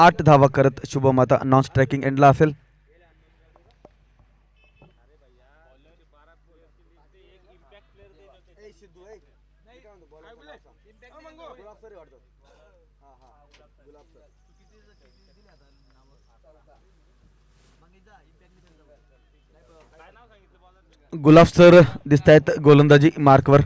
8 धावा करत शुभम आता नॉन स्ट्रायकिंग एंडला असेल. गुलाब सर दिसत आहेत गोलंदाजी मार्कवर.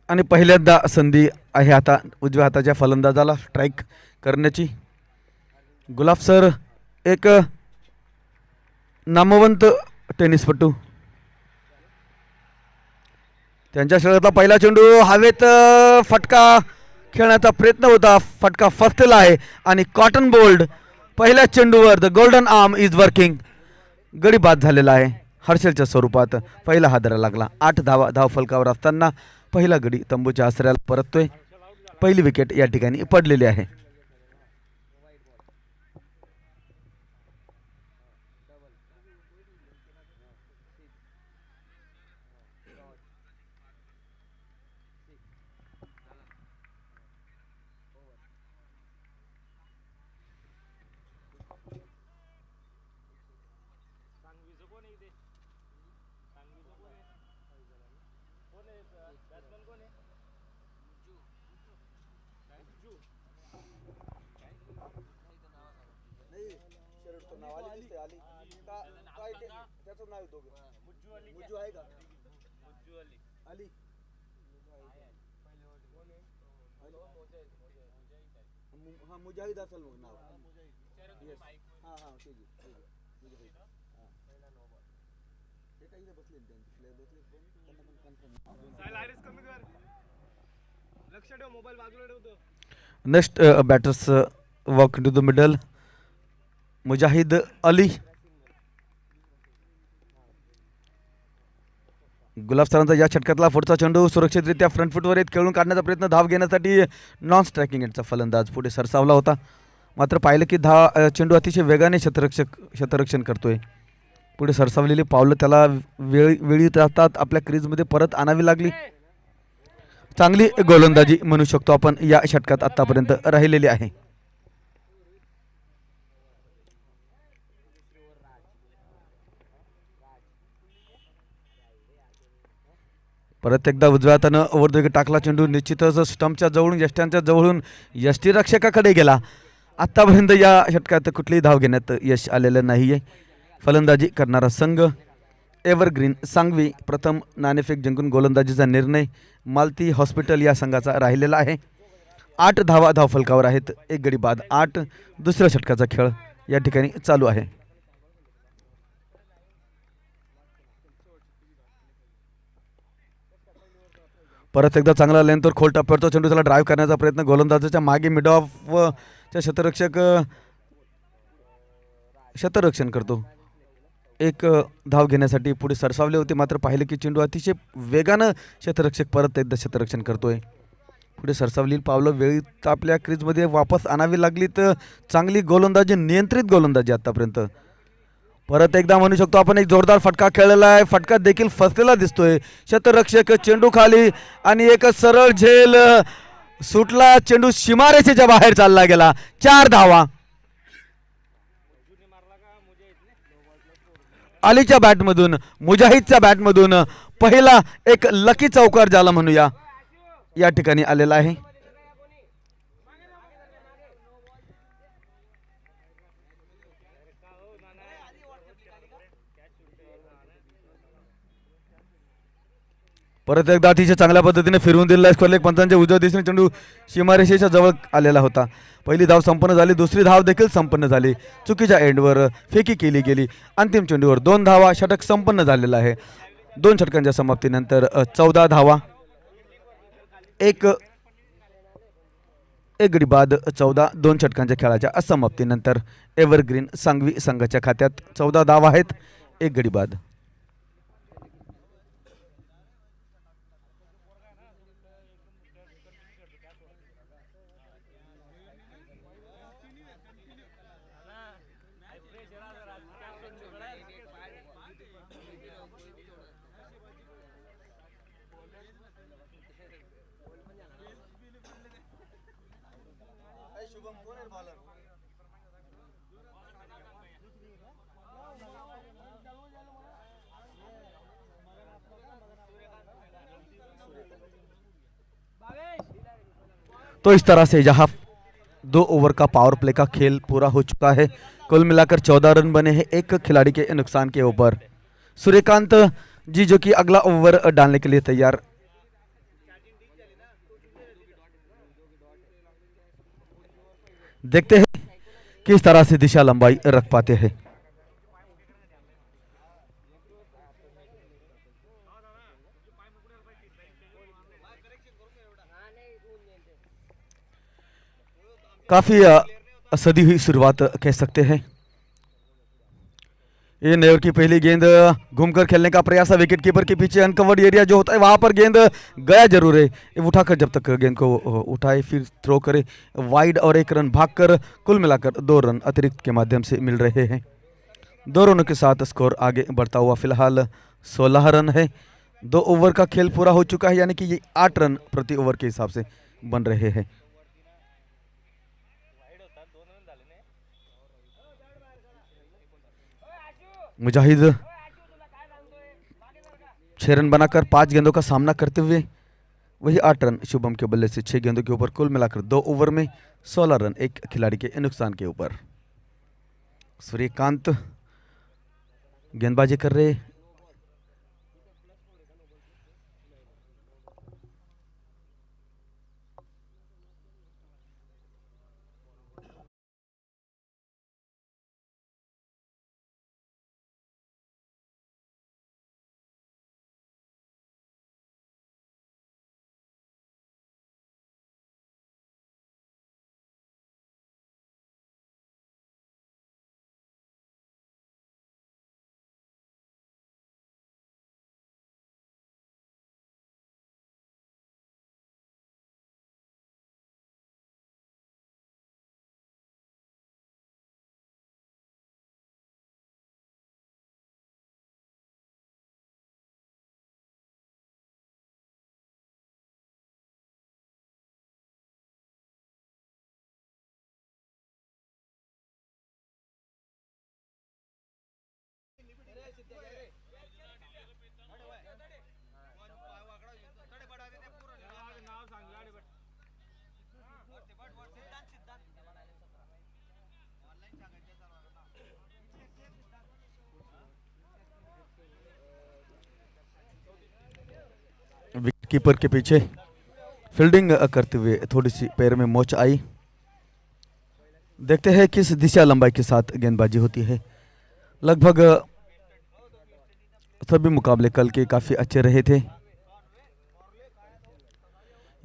आणि पहिल्यांदा संधी आहे आता उजव्या हाताच्या फलंदाजाला स्ट्राईक करण्याची. गुलाब सर एक नामवंत टेनिसपटू. त्यांच्या खेळातला पहिला चेंडू हवेत फटका खेळण्याचा प्रयत्न होता. फटका फसलेला आहे आणि कॉटन बोल्ड पहिल्या चेंडूवर the golden arm is working. गडी बाद झालेला आहे हर्षलच्या स्वरूपात. पहिला हादरा लागला. 8 धावा धावफलकावर असताना पहिला गडी तंबूच्या आसऱ्याला परततोय. पहिली विकेट या ठिकाणी पडलेली आहे. मुजाहिद असेल मग नाव. हां हां ते जी मुजाहिद. ते काही बसले त्यांचे प्लेयर बसले त्यांना पण कन्फर्म. साइल आयरिस कमी कर. लक्ष ठेव मोबाईल बाजूला ठेवतो. Next batters walk to the middle. Mujahid Ali. Gulab सरांचा या षटकातला पुढचा चेंडू सुरक्षितरित्या फ्रंट फुटवर येत खेळून काढण्याचा प्रयत्न. धाव घेण्यासाठी नॉन स्ट्रायकिंग एंडचा फलंदाज पुढे सरसावला होता. मात्र पाहिलं की चेंडू अतिशय वेगाने क्षेत्ररक्षण करतोय. पुढे सरसावलेली पावलं त्याला वेळी राहतात आपल्या क्रीजमध्ये परत आणावी लागली. चांगली गोलंदाजी म्हणू शकतो आपण या षटकात आतापर्यंत राहिलेली आहे. परत एकदा उजव्या हातानं ओव्हर टाकला चेंडू. निश्चितच स्टंपच्या जवळून यष्ट्यांच्या जवळून यष्टीरक्षकाकडे गेला. आत्तापर्यंत या षटकात कुठलीही धाव घेण्यात यश आलेलं नाही आहे. फलंदाजी करणारा संघ एव्हरग्रीन सांगवी. प्रथम नाणेफेक जिंकून गोलंदाजीचा निर्णय मालती हॉस्पिटल या संघाचा राहिलेला आहे. 8 धावा धावफलकावर आहेत. एक गडी बाद. 8 दुसऱ्या षटकाचा खेळ या ठिकाणी चालू आहे. परत एकदा चांगला लेंथवर खोल टप्प्यावरचा चेंडू त्याला ड्राईव्ह करण्याचा प्रयत्न. गोलंदाजाच्या मागे मिड ऑफ च्या क्षेत्ररक्षण करतो. एक धाव घेण्यासाठी पुढे सरसावले होते. मात्र पाहिलं की चेंडू अतिशय वेगानं क्षेत्ररक्षक परत एकदा क्षेत्ररक्षण करतोय. पुढे सरसावलेली पावलं वेळीत आपल्या क्रीजमध्ये वापस आणावी लागली. तर चांगली गोलंदाजी, नियंत्रित गोलंदाजी आतापर्यंत. परत एकदा म्हणू शकतो आपण एक जोरदार फटका खेळलेला आहे. फटका देखील फसलेला दिसतोय. क्षेत्ररक्षक चेंडू खाली आणि एक सरळ झेल सुटला. चेंडू सीमारेषेच्या बाहेर चालला गेला. 4 धावा. अलीच्या बॅटमधून, मुजाहिदच्या बॅटमधून पहिला एक लकी चौकार ज्याला म्हणूया या ठिकाणी आलेला आहे. परत एकदा अतिशय चांगल्या पद्धतीने फिरवून दिलेला स्क्वेअर लेग. पंचांच्या उजव्या दिशेने चेंडू सीमारेषेच्या जवळ आलेला होता. पहिली धाव संपन्न झाली. दुसरी धाव देखील संपन्न झाली. चुकीच्या एंडवर फेकी केली गेली. अंतिम चेंडूवर 2 धावा. षटक संपन्न झालेलं आहे. 2 षटकांच्या समाप्तीनंतर 14 धावा. एक गडी बाद 14. 2 षटकांच्या खेळाच्या असमाप्तीनंतर एव्हरग्रीन सांगवी संघाच्या खात्यात 14 धावा आहेत. एक गडी बाद. तो इस तरह से यहाँ 2 ओवर का पावर प्ले का खेल पूरा हो चुका है। कुल मिलाकर 14 रन बने हैं एक खिलाड़ी के नुकसान के ऊपर। सूर्यकांत जी जो कि अगला ओवर डालने के लिए तैयार। देखते हैं किस तरह से दिशा लंबाई रख पाते हैं। काफी सदी हुई शुरुआत कह सकते हैं। ये नेवर की पहली गेंद घूमकर खेलने का प्रयास है। विकेट कीपर के पीछे अनकवर्ड एरिया जो होता है वहां पर गेंद गया जरूर है। उठाकर जब तक गेंद को उठाए फिर थ्रो करे वाइड और 1 रन भागकर कुल मिलाकर 2 रन अतिरिक्त के माध्यम से मिल रहे हैं। 2 रनों के साथ स्कोर आगे बढ़ता हुआ फिलहाल 16 रन है। 2 ओवर का खेल पूरा हो चुका है, यानी कि ये 8 रन प्रति ओवर के हिसाब से बन रहे हैं। मुजाहिद 6 रन बनाकर 5 गेंदों का सामना करते हुए वही 8 रन शुभम के बल्ले से 6 गेंदों के ऊपर कुल मिलाकर 2 ओवर में 16 रन एक खिलाड़ी के नुकसान के ऊपर। सूर्यकांत गेंदबाजी कर रहे। विकेट कीपर के पीछे फील्डिंग करते हुए थोड़ी सी पैर में मोच आई। देखते हैं किस दिशा लंबाई के साथ गेंदबाजी होती है। लगभग सभी मुकाबले कल के काफी अच्छे रहे थे।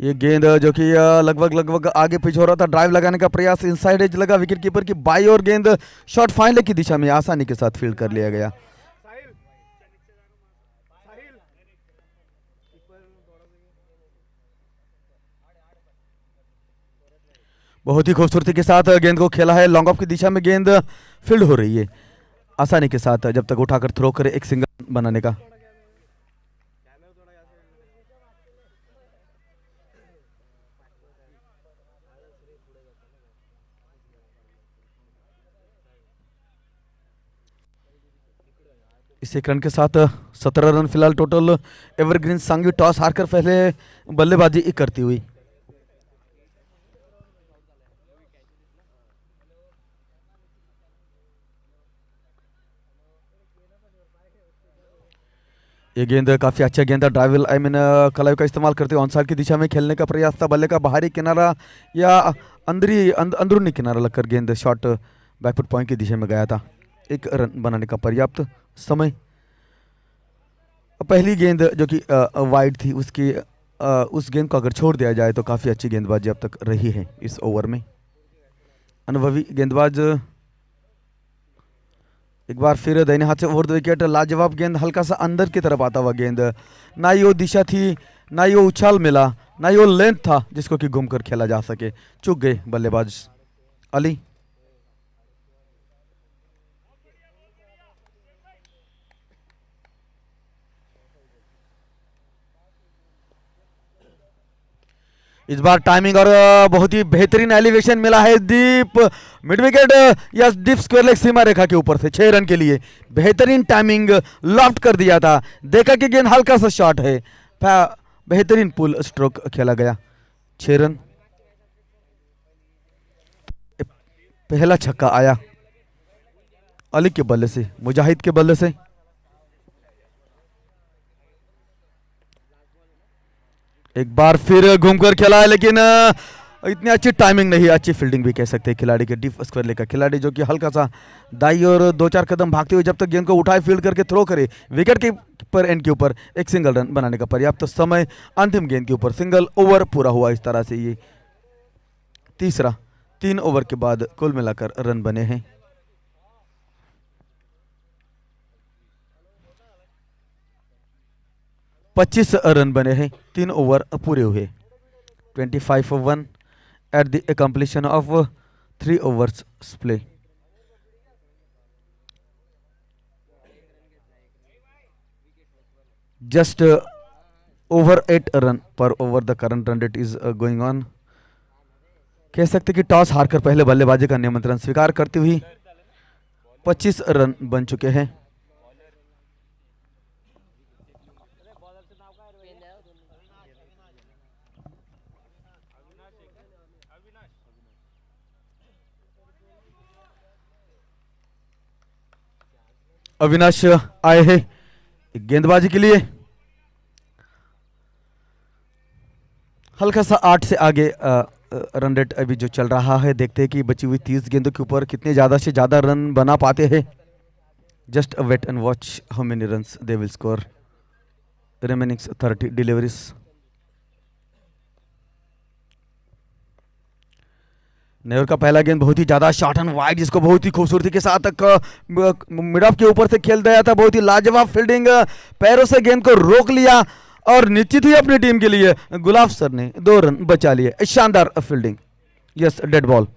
ये गेंद जो कि लगभग आगे पीछे हो रहा था, ड्राइव लगाने का प्रयास, इनसाइड एज लगा विकेट कीपर की बाई और गेंद शॉट फाइनल की दिशा में आसानी के साथ फील्ड कर लिया गया। बहुत ही खूबसूरती के साथ गेंद को खेला है। लॉन्ग ऑफ की दिशा में गेंद फील्ड हो रही है आसानी के साथ, जब तक उठाकर थ्रो करे एक सिंगल बनाने का। इस एक रन के साथ 17 रन फिलहाल टोटल। एवरग्रीन सांगी टॉस हारकर पहले बल्लेबाजी करती हुई। ये गेंद काफी अच्छा गेंद था। ड्राइव कलाई का इस्तेमाल करते हुए ऑन साइड की दिशा में खेलने का प्रयास था। बल्ले का बाहरी किनारा या अंदरूनी किनारा लगकर गेंद शॉट बैकफुट पॉइंट की दिशा में गया था। 1 रन बनाने का पर्याप्त समय। पहली गेंद जो कि वाइड थी उसकी उस गेंद को अगर छोड़ दिया जाए तो काफी अच्छी गेंदबाजी अब तक रही है इस ओवर में। अनुभवी गेंदबाज एक बार फिर दाहिने हाथ से ओवर द विकेट। लाजवाब गेंद, हल्का सा अंदर की तरफ आता हुआ गेंद। ना ही वो दिशा थी, ना ही वो उछाल मिला, ना ही वो लेंथ था जिसको कि घूमकर खेला जा सके। चूक गए बल्लेबाज अली। इस बार टाइमिंग और बहुत ही बेहतरीन एलिवेशन मिला है। डीप मिड विकेट या डीप स्क्वायर लेग सीमा रेखा के ऊपर से 6 रन के लिए बेहतरीन टाइमिंग लॉफ्ट कर दिया था। देखा कि गेंद हल्का सा शॉट है, बेहतरीन पुल स्ट्रोक खेला गया। 6 रन। पहला छक्का आया अली के बल्ले से, मुजाहिद के बल्ले से। एक बार फिर घूमकर खेला है, लेकिन इतनी अच्छी टाइमिंग नहीं, अच्छी फील्डिंग भी कह सकते हैं खिलाड़ी के। डीप स्क्वायर लेकर खिलाड़ी जो कि हल्का सा दाई और 2-4 कदम भागते हुए जब तक गेंद को उठाए फील्ड करके थ्रो करे विकेट के पर एंड के ऊपर एक सिंगल रन बनाने का पर्याप्त तो समय। अंतिम गेंद के ऊपर सिंगल ओवर पूरा हुआ। इस तरह से ये तीसरा 3 ओवर के बाद कुल मिलाकर रन बने हैं 25 रन बने हैं 3 ओवर पूरे हुए। 25-1 at the completion of 3 overs play. Just over 8 run per over the current run rate is going on. कह सकते कि टॉस हारकर पहले बल्लेबाजी का निमंत्रण स्वीकार करती हुई 25 रन बन चुके हैं। अविनाश आए हैं गेंदबाजी के लिए। हल्का सा 8 से आगे रन रेट अभी जो चल रहा है। देखते हैं कि बची हुई 30 गेंदों के ऊपर कितने ज्यादा से ज्यादा रन बना पाते हैं। Just wait and watch how many runs they will score remaining 30 deliveries. Nehru का पहला गेंद बहुत ही ज्यादा शॉर्ट एंड वाइड, जिसको बहुत ही खूबसूरती के साथ मिड ऑफ के ऊपर से खेल दिया था। बहुत ही लाजवाब फील्डिंग, पैरों से गेंद को रोक लिया और निश्चित ही अपनी टीम के लिए गुलाब सर ने 2 रन बचा लिए। शानदार फील्डिंग। Yes, dead ball.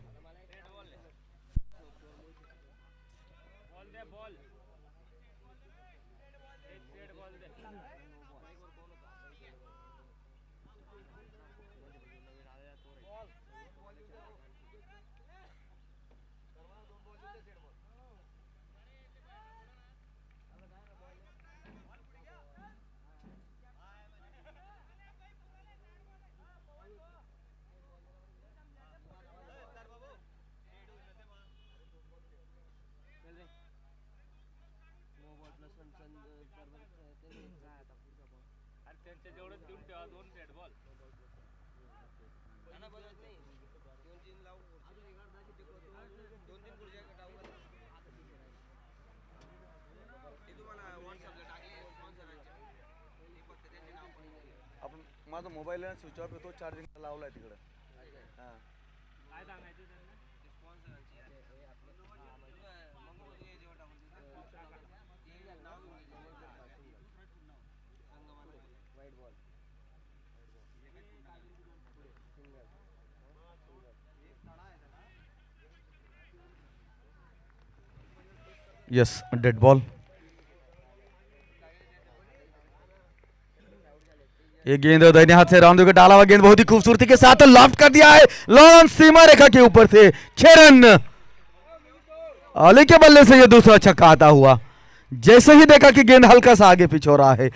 माझा मोबाईल स्विच ऑफ येतो, चार्जिंग लावलाय तिकडे। Yes, dead ball. ये गेंद दाहिने हाथ से राउंड के डाला हुआ गेंद बहुत ही खूबसूरती के साथ लॉफ्ट कर दिया है लॉन्ग सीमा रेखा के ऊपर से 6 रन। अली के बल्ले से ये दूसरा छक्का आता हुआ। जैसे ही देखा कि गेंद हल्का सा आगे पीछे हो रहा है,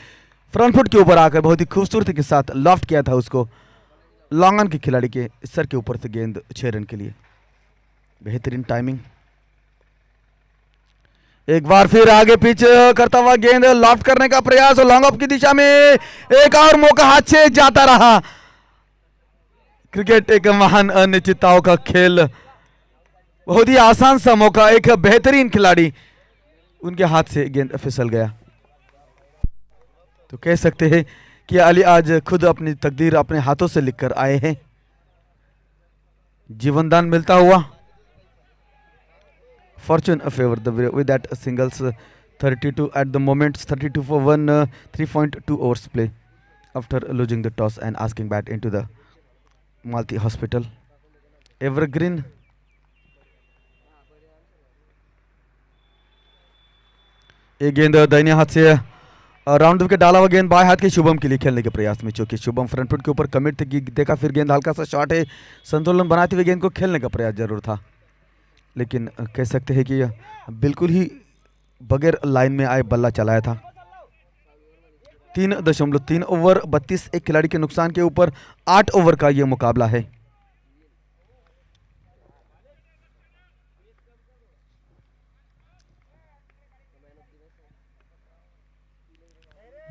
फ्रंट फुट के ऊपर आकर बहुत ही खूबसूरती के साथ लॉफ्ट किया था उसको। लॉन्ग ऑन के खिलाड़ी के सर के ऊपर से गेंद 6 रन के लिए। बेहतरीन टाइमिंग। एक बार फिर आगे पिच करता हुआ गेंद लॉफ्ट करने का प्रयास और लॉन्ग ऑफ की दिशा में एक और मौका हाथ से जाता रहा। क्रिकेट एक महान अनिश्चितताओं का खेल। बहुत ही आसान सा मौका, एक बेहतरीन खिलाड़ी उनके हाथ से गेंद फिसल गया। तो कह सकते हैं कि अली आज खुद अपनी तकदीर अपने हाथों से लिखकर आए हैं। जीवनदान मिलता हुआ। Fortune favor the with that singles 32 at the moment, 32 for 1, 3.2 overs play after losing the toss and asking bat into the Malti Hospital. Evergreen. एक गेंद दाहिने हाथ से राउंड के डाला हुआ गेंद बाएं हाथ के शुभम के लिए खेलने के प्रयास में, चूंकि शुभम फ्रंट फुट के ऊपर कमिट थे। देखा फिर गेंद हल्का सा शॉट है, संतुलन बनाते हुए गेंद को खेलने का प्रयास जरूर था, लेकिन कह सकते हैं कि बिल्कुल ही बगैर लाइन में आए बल्ला चलाया था। 3.3 ओवर 32 एक खिलाड़ी के नुकसान के ऊपर 8 ओवर का यह मुकाबला है।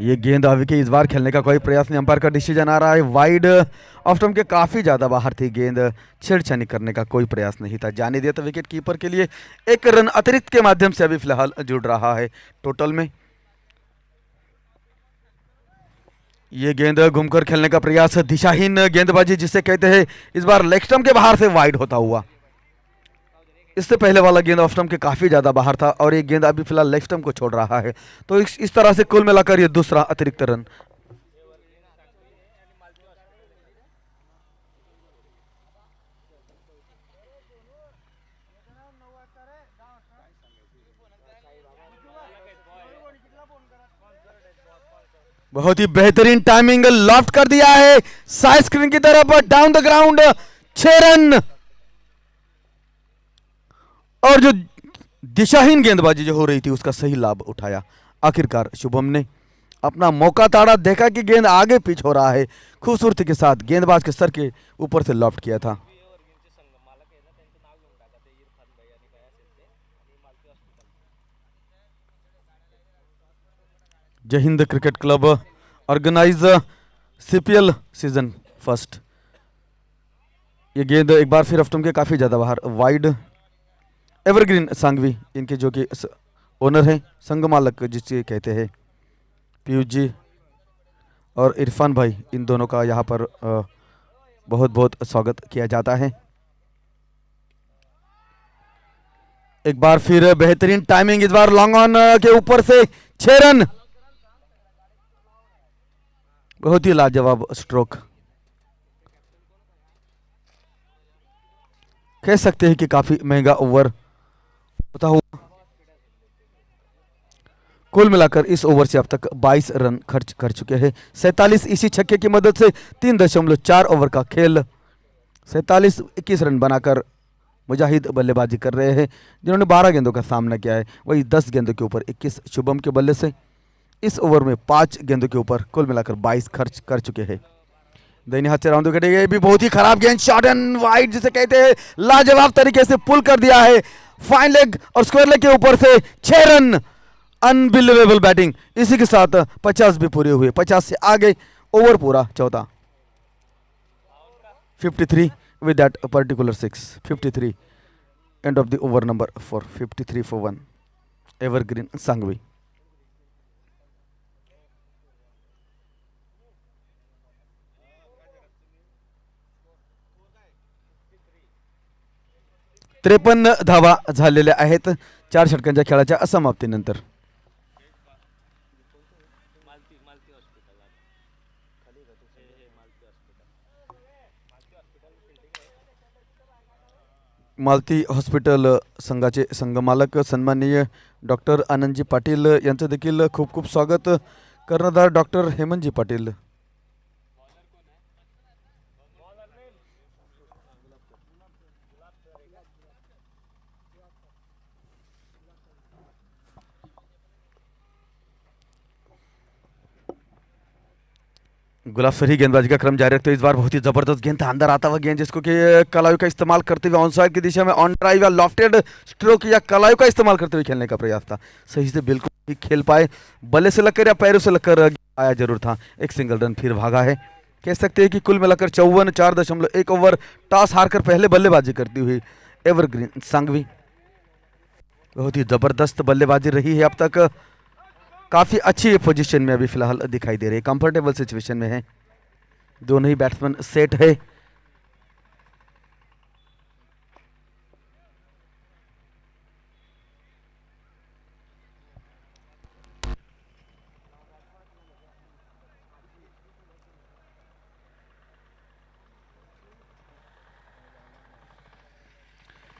ये गेंद अभी के इस बार खेलने का कोई प्रयास नहीं, अंपायर का डिसीजन आ रहा है वाइड। ऑफ स्टंप के काफी ज्यादा बाहर थी गेंद, छेड़छानी करने का कोई प्रयास नहीं था, जाने दिया। तो विकेट कीपर के लिए एक रन अतिरिक्त के माध्यम से अभी फिलहाल जुड़ रहा है टोटल में। ये गेंद घूमकर खेलने का प्रयास, दिशाहीन गेंदबाजी जिसे कहते हैं, इस बार लेग स्टंप के बाहर से वाइड होता हुआ। इससे पहले वाला गेंद ऑफ स्टंप के काफी ज्यादा बाहर था और ये गेंद अभी फिलहाल लेग स्टंप को छोड़ रहा है। तो इस तरह से कुल मिलाकर ये दूसरा अतिरिक्त रन। बहुत ही बेहतरीन टाइमिंग, लॉफ्ट कर दिया है साइड स्क्रीन की तरफ, डाउन द ग्राउंड, 6 रन। और जो दिशाहीन गेंदबाजी जो हो रही थी उसका सही लाभ उठाया आखिरकार शुभम ने, अपना मौका ताड़ा, देखा कि गेंद आगे पिच हो रहा है, खूबसूरती के साथ गेंदबाज के सर के ऊपर से लॉफ्ट किया था। Jai Hind cricket club organize CPL season first. ये गेंद एक बार फिर ऑफ के काफी ज्यादा बाहर, वाइड। एवरग्रीन सांघवी इनके जो कि ओनर हैं, संघ मालक जिसे कहते हैं, पीयूष जी और इरफान भाई, इन दोनों का यहाँ पर बहुत बहुत स्वागत किया जाता है। एक बार फिर बेहतरीन टाइमिंग, इस बार लॉन्ग ऑन के ऊपर से 6 रन। बहुत ही लाजवाब स्ट्रोक, कह सकते हैं कि काफी महंगा ओवर होता हुआ। कुल मिलाकर इस ओवर से अब तक 22 रन खर्च कर चुके हैं। 47 इसी छक्के की मदद से 3.4 ओवर का खेल, 47-21 रन बनाकर मुजाहिद बल्लेबाजी कर रहे हैं, जिन्होंने 12 गेंदों का सामना किया है। वही 10 गेंदों के ऊपर 21 शुभम के बल्ले से इस ओवर में 5 गेंदों के ऊपर कुल मिलाकर 22 खर्च कर चुके हैं। दाहिने हाथ से राउंड विकेट, ये भी बहुत ही खराब गेंद, शॉर्ट एंड वाइड जिसे कहते हैं, लाजवाब तरीके से पुल कर दिया है फाइन लेग और स्क्वायर लेग के ऊपर से 6 रन। अनबिलीवेबल बैटिंग, इसी के साथ 50 भी पूरे हुए, 50 से आगे ओवर पूरा चौथा। 53 with that particular 6, 53 end of the over number 4, 53 for 1 evergreen Sanghvi. त्रेपन्न धावा झालेल्या आहेत 4 षटकांच्या खेळाच्या असमाप्तीनंतर। मालती हॉस्पिटल संघाचे संघमालक सन्माननीय डॉक्टर आनंदजी पाटील यांचं देखील खूप खूप स्वागत, कर्णधार डॉक्टर हेमंतजी पाटील। गुलाब सर ही गेंदबाजी का क्रम जारी रखते हुए इस बार बहुत ही जबरदस्त गेंद था, अंदर आता हुआ गेंद जिसको कि कलायु का इस्तेमाल करते हुए ऑन साइड की दिशा में ऑन ड्राइव या लॉफ्टेड स्ट्रोक या कलायु का इस्तेमाल करते हुए खेलने का प्रयास था, सही से बिल्कुल ही खेल पाए, बल्ले से लगकर या पैरों से लगकर आया जरूर था, एक सिंगल रन फिर भागा है। कह सकते हैं कि कुल मिलाकर 54, 4.1 ओवर टॉस हारकर पहले बल्लेबाजी करती हुई एवरग्रीन सांघवी, बहुत ही जबरदस्त बल्लेबाजी रही है अब तक, काफी अच्छी पोजीशन में अभी फिलहाल दिखाई दे रही है, कंफर्टेबल सिचुएशन में है, दोनों ही बैट्समैन सेट है।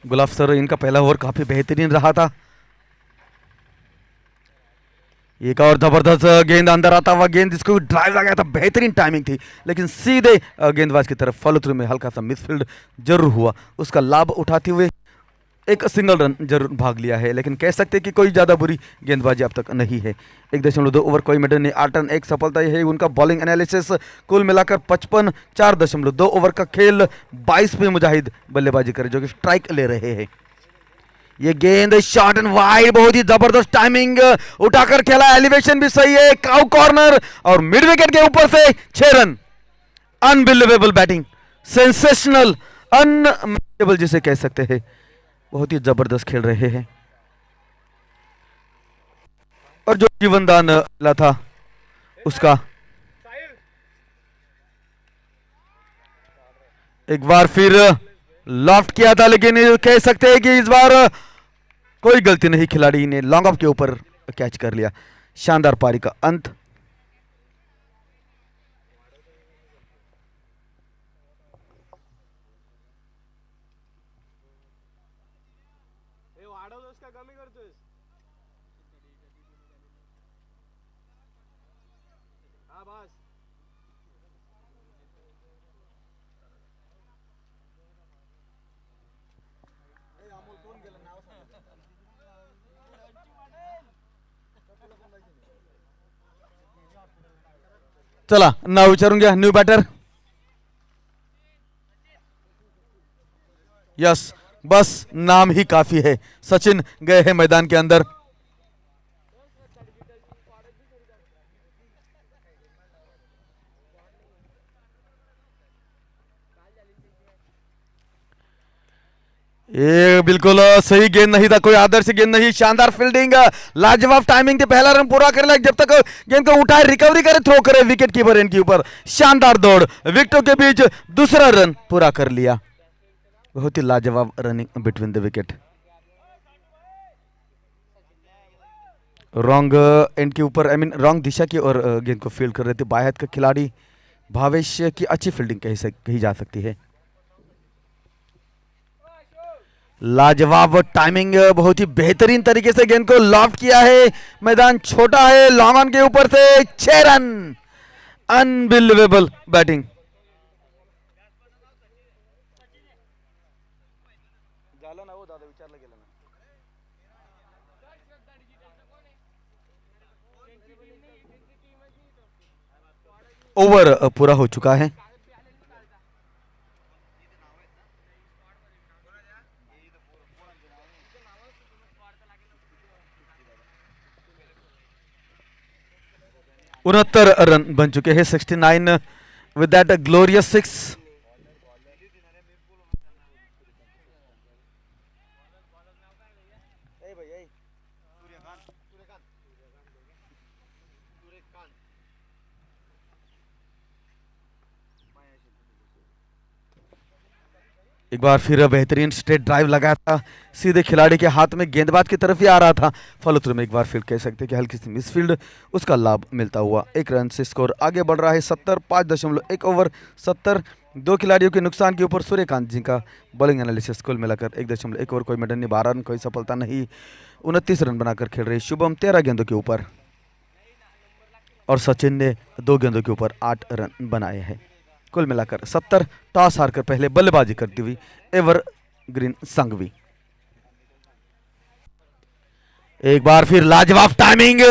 गुलाब सर इनका पहला ओवर काफी बेहतरीन रहा था, एक और जबरदस्त गेंद अंदर आता हुआ गेंद जिसको ड्राइव लगा था, बेहतरीन टाइमिंग थी, लेकिन सीधे गेंदबाज की तरफ फॉलो थ्रू में हल्का सा मिसफील्ड जरूर हुआ, उसका लाभ उठाते हुए एक सिंगल रन जरूर भाग लिया है, लेकिन कह सकते हैं कि कोई ज़्यादा बुरी गेंदबाजी अब तक नहीं है। 1.2 ओवर कोई मेडल नहीं, 8 रन एक सफलता है उनका बॉलिंग एनालिसिस, कुल मिलाकर 55, 4.2 ओवर का खेल, 22 पे मुजाहिद बल्लेबाजी करे जो कि स्ट्राइक ले रहे हैं। ये गेंद शॉर्ट एंड वाइड, बहुत ही जबरदस्त टाइमिंग, उठाकर खेला, एलिवेशन भी सही है, काउ कॉर्नर और मिड विकेट के ऊपर से 6 run. Unbelievable batting, sensational, unmatchable जिसे कह सकते हैं, बहुत ही जबरदस्त खेल रहे हैं। और जो जीवनदान मिला था उसका एक बार फिर लॉफ्ट किया था, लेकिन कह सकते हैं कि इस बार कोई गलती नहीं, खिलाड़ी ने लॉन्ग ऑफ के ऊपर कैच कर लिया। शानदार पारी का अंत। चला नाव विचारून घ्या, न्यू बॅटर। यस, बस नाम ही काफी है। सचिन गए हैं मैदान के अंदर। ये बिल्कुल सही गेंद नहीं था, कोई आदर्श गेंद नहीं, शानदार फील्डिंग, लाजवाब टाइमिंग थी, पहला रन पूरा कर लिया, जब तक गेंद को उठाए, रिकवरी करे, थ्रो करे, विकेट कीपर इनके ऊपर, शानदार दौड़, विकेटों के बीच दूसरा रन पूरा कर लिया। बहुत ही लाजवाब running between the wicket. Wrong and के ऊपर, आई मीन रॉन्ग दिशा की ओर गेंद को फील्ड कर रहे थे बायहत का खिलाड़ी भावेश की अच्छी फील्डिंग कही जा सकती है। लाजवाब टाइमिंग, बहुत ही बेहतरीन तरीके से गेंद को लॉफ्ट किया है, मैदान छोटा है, लॉन्ग ऑन के ऊपर से 6 रन। Unbelievable batting. ओवर पूरा हो चुका है। उनहत्तर रन बन चुके हैं, 69 विद दैट ग्लोरियस 6। एक बार फिर बेहतरीन स्ट्रेट ड्राइव लगाया था, सीधे खिलाड़ी के हाथ में, गेंदबाज की तरफ ही आ रहा था, फलतू में एक बार फिर कह सकते हैं कि हल्की सी मिसफील्ड, उसका लाभ मिलता हुआ 1 रन से स्कोर आगे बढ़ रहा है। 70, 5.1 ओवर, 70, 2 खिलाड़ियों के नुकसान के ऊपर सूर्यकांत जी का बॉलिंग एनालिसिस कुल मिलाकर 1.1 ओवर, कोई मेडन नहीं, 12 रन, कोई सफलता नहीं, 29 रन बनाकर खेल रहे शुभम 13 गेंदों के ऊपर, और सचिन ने 2 गेंदों के ऊपर 8 रन बनाए हैं। कुल मिलाकर 70, टॉस हारकर पहले बल्लेबाजी करती हुई एवरग्रीन संघवी। एक बार फिर लाजवाब टाइमिंग,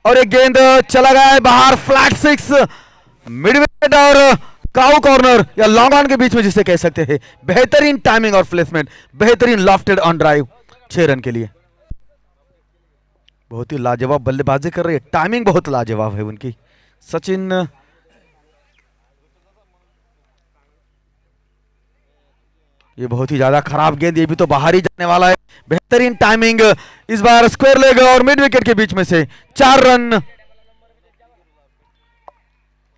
और एक गेंद चला गया है बाहर, फ्लैट 6, मिड विकेट और काउ कॉर्नर या लॉन्ग ऑन के बीच में जिसे कह सकते हैं। बेहतरीन टाइमिंग और प्लेसमेंट, बेहतरीन लॉफ्टेड ऑन ड्राइव, 6 रन के लिए। बहुत ही लाजवाब बल्लेबाजी कर रही है, टाइमिंग बहुत लाजवाब है उनकी। सचिन ये बहुत ही ज्यादा खराब गेंद, ये भी तो बाहर ही जाने वाला है। बेहतरीन टाइमिंग, इस बार स्क्वायर लेग और मिड विकेट के बीच में से 4 रन।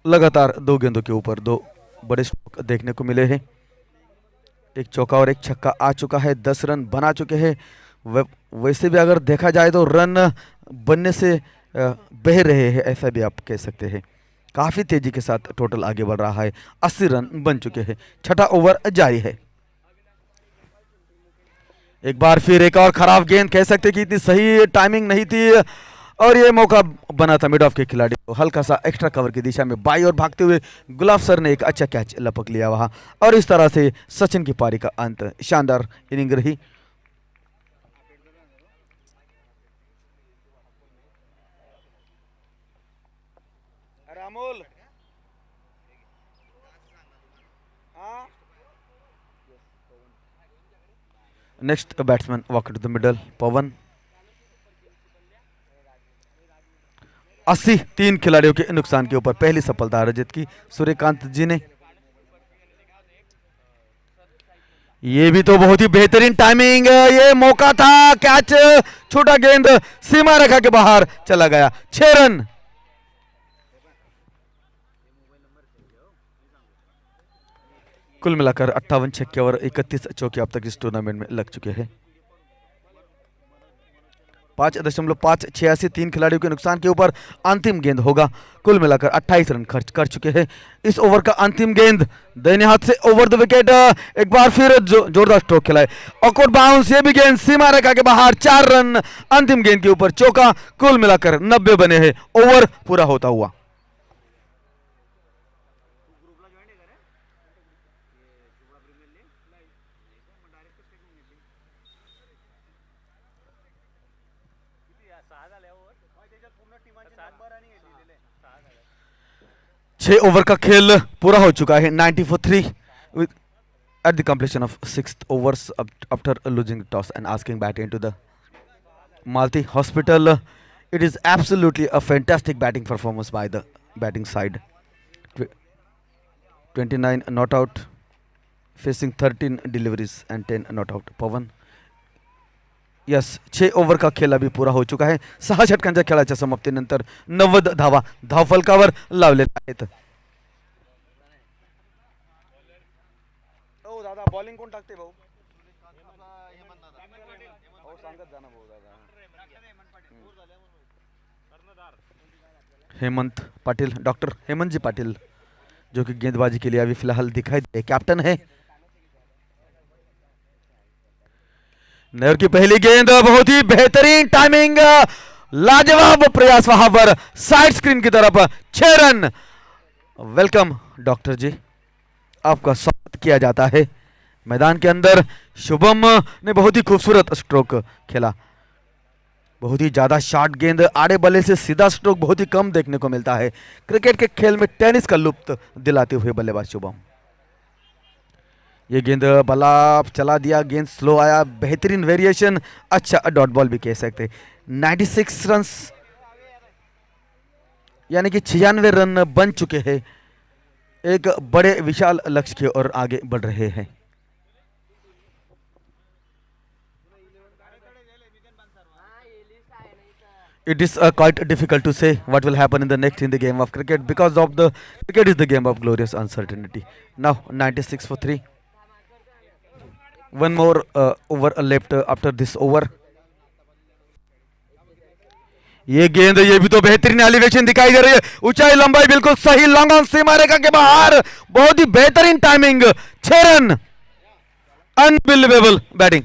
लगातार 2 गेंदों के ऊपर 2 बड़े स्ट्रोक देखने को मिले हैं। एक चौका और एक छक्का आ चुका है, 10 रन बना चुके हैं। वैसे भी अगर देखा जाए तो रन बनने से बह रहे हैं, ऐसा भी आप कह सकते हैं। काफी तेजी के साथ टोटल आगे बढ़ रहा है, 80 रन बन चुके हैं, 6ठा ओवर जारी है। एक बार फिर एक और खराब गेंद, कह सकते कि इतनी सही टाइमिंग नहीं थी, और ये मौका बना था मिड ऑफ के खिलाड़ी को, हल्का सा एक्स्ट्रा कवर की दिशा में बाई और भागते हुए गुलाब सर ने एक अच्छा कैच लपक लिया वहां, और इस तरह से सचिन की पारी का अंत। शानदार इनिंग रही। Next batsman walk to the middle Pawan. 80 3 खिलाड़ियों के नुकसान के ऊपर पहली सफलता रजत की सूर्यकांत जी ने। ये भी तो बहुत ही बेहतरीन टाइमिंग, ये मौका था, कैच, छोटा गेंद सीमा रेखा के बाहर चला गया, 6 रन। कुल मिलाकर 58 छक्के और 31 चौके अब तक इस टूर्नामेंट में लग चुके हैं। 5.586 3 खिलाड़ियों के नुकसान के ऊपर अंतिम गेंद होगा। कुल मिलाकर 28 रन खर्च कर चुके हैं। इस ओवर का अंतिम गेंद दाहिने हाथ से ओवर द विकेट, एक बार फिर जोरदार स्ट्रोक खिलाए, ऑकवर्ड बाउंस, ये भी गेंद सीमा रेखा के बाहर, 4 रन। अंतिम गेंद के ऊपर चौका। कुल मिलाकर 90 बने हैं। ओवर पूरा होता हुआ 6 ओवर का खेल पूरा हो चुका है। 90 for 3 at the completion of 6th overs after losing toss and asking bat into the Malti Hospital. It is absolutely a fantastic batting performance by the batting side. 29 not out, facing 13 deliveries and 10 not out. Pawan, yes, 6 over का खेळ अभी पूरा हो चुका आहे. 6 षटकांच्या खेळाच्या समाप्तीनंतर 90 धावा धावफलकावर लावलेल्या आहेत. ओ दादा, बॉलिंग कोण टाकते भाऊ? सांगत जा ना भाऊ दादा. हेमंत पाटिल, डॉक्टर हेमंत जी पाटिल, जो कि गेंदबाजी के लिए अभी फिलहाल दिखाई दे, कैप्टन है. नहर की पहली गेंद, बहुत ही बेहतरीन टाइमिंग, लाजवाब प्रयास वहां पर साइड स्क्रीन की तरफ, 6 रन. वेलकम डॉक्टर जी, आपका स्वागत किया जाता है मैदान के अंदर. शुभम ने बहुत ही खूबसूरत स्ट्रोक खेला. बहुत ही ज्यादा शॉर्ट गेंद, आड़े बल्ले से सीधा स्ट्रोक बहुत ही कम देखने को मिलता है. क्रिकेट के खेल में टेनिस का लुत्फ दिलाते हुए बल्लेबाज शुभम. ये गेंद बल्ला चला दिया, गेंद स्लो आया, बेहतरीन वेरिएशन, अच्छा डॉट बॉल भी कह सकते. 96 रन यानी कि 96 रन बन चुके हैं. एक बड़े विशाल लक्ष्य की ओर आगे बढ़ रहे हैं. It is quite difficult to say what will happen in the next in the game of cricket, because of the cricket is the game of glorious uncertainty. Now 96 for 3. One more over left after this over. ये गेंद, ये भी तो बेहतरीन elevation दिखाई दे रही है, ऊंचाई लंबाई बिल्कुल सही, लॉन्ग ऑन सीमा रेखा के बाहर, बहुत ही बेहतरीन टाइमिंग, 6 रन. Unbelievable batting.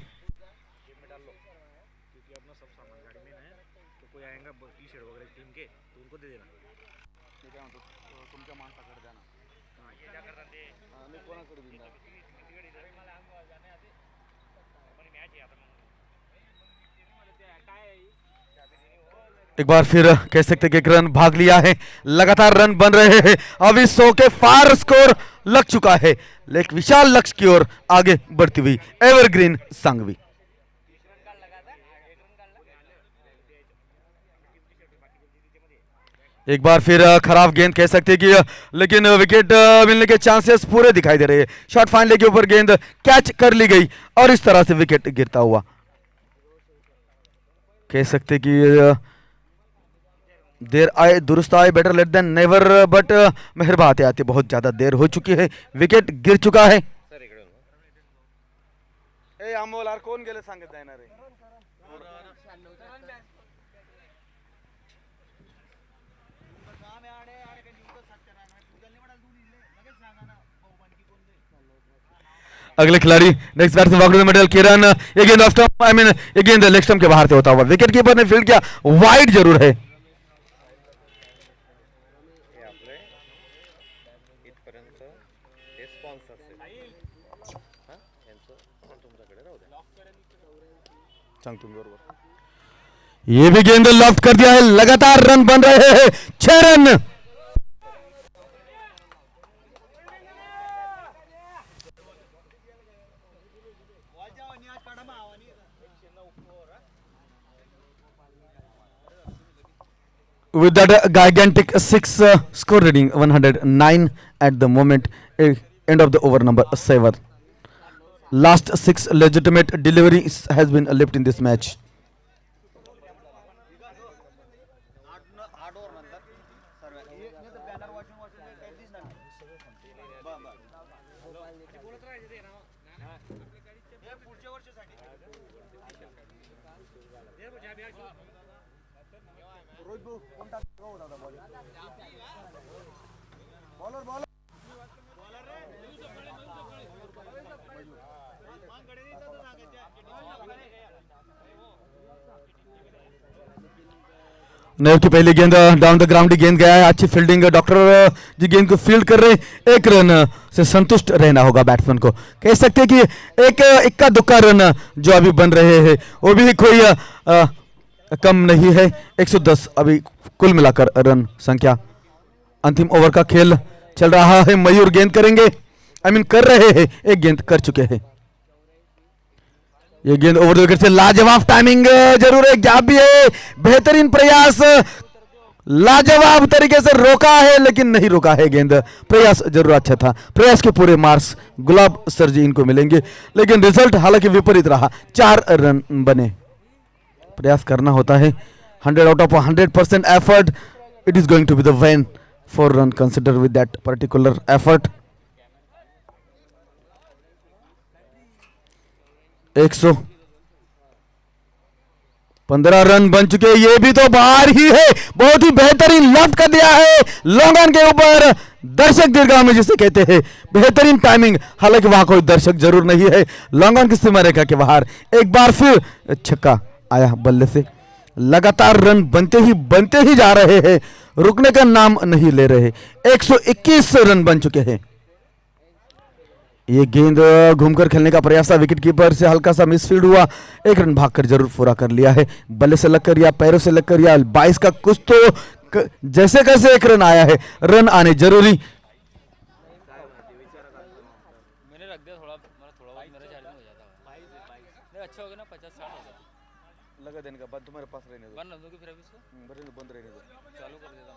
एक बार फिर कह सकते कि एक रन भाग लिया है. लगातार रन बन रहे हैं. अभी 100 के फार स्कोर लग चुका है. एक विशाल लक्ष्य की ओर आगे बढ़ती हुई एवरग्रीन सांघवी. एक बार फिर खराब गेंद कह सकते कि, लेकिन विकेट मिलने के चांसेस पूरे दिखाई दे रहे हैं. शॉर्ट फाइनल के ऊपर गेंद कैच कर ली गई और इस तरह से विकेट गिरता हुआ. कह सकते कि देर आए दुरुस्त आए, better late than never, but मेहरबा आते आते बहुत ज्यादा देर हो चुकी है. विकेट गिर चुका है. कौन गेले सांगत जाणार रे. अगले खिलाड़ी next batsman walk to the middle Kiran. ये गेंद ऑफ स्टंप, आई मीन ये गेंद लेग स्टंप के बाहर से होता हुआ विकेट कीपर ने फील्ड किया. वाइड जरूर है. ये भी गेंद लॉफ्ट कर दिया है. लगातार रन बन रहे हैं, 6 run. With that gigantic 6 score reading 109 at the moment, end of the over number 7. Last 6 legitimate deliveries has been left in this match. नैब की पहली गेंद डाउन द ग्राउंड गेंद गया है, अच्छी फील्डिंग, डॉक्टर जी गेंद को फील्ड कर रहे हैं, 1 रन से संतुष्ट रहना होगा बैट्समैन को। कह सकते हैं कि एक इक्का दुक्का रन जो अभी बन रहे हैं वो भी कोई कम नहीं है। 110 अभी कुल मिलाकर रन संख्या। अंतिम ओवर का खेल चल रहा है, मयूर गेंद करेंगे, कर रहे हैं, एक गेंद कर चुके हैं। ये गेंद ओवर द विकेट से लाजवाब टाइमिंग जरूर है, गैप भी है, बेहतरीन प्रयास, लाजवाब तरीके से रोका है लेकिन नहीं रोका है गेंद। प्रयास जरूर अच्छा था, प्रयास के पूरे मार्क्स गुलाब सर जी इनको मिलेंगे, लेकिन रिजल्ट हालांकि विपरीत रहा, 4 रन बने। प्रयास करना होता है, 100 out of 100% effort, it is going to be the win, 4 run consider with that particular effort. 115 run बन चुके, ये भी तो बाहर ही है, बहुत ही बेहतरीन लफ्ट कर दिया है लॉन्ग ऑन के ऊपर, दर्शक दीर्घा में जिसे कहते हैं, बेहतरीन टाइमिंग, हालांकि वहां कोई दर्शक जरूर नहीं है, लॉन्ग ऑन की सीमा रेखा के बाहर। एक बार फिर छक्का आया बल्ले से, लगातार रन बनते ही जा रहे हैं, रुकने का नाम नहीं ले रहे। 121 रन बन चुके हैं। ये गेंद घूमकर खेलने का प्रयास था, विकेट कीपर से हल्का सा मिसफील्ड हुआ, 1 रन भागकर जरूर पूरा कर लिया है, बल्ले से लगकर या पैरों से लगकर या 22 का कुछ तो जैसे कैसे 1 रन आया है, रन आने जरूरी। मैंने रख दिया थोड़ा मेरा चार्ज हो जाता है, अच्छा हो गया ना, 50-60 हो जाता लगा देने का बाद तुम्हारे पास रहने दो, बंद दो कि फिर अभी इसको बंद रहने दो, चालू कर देता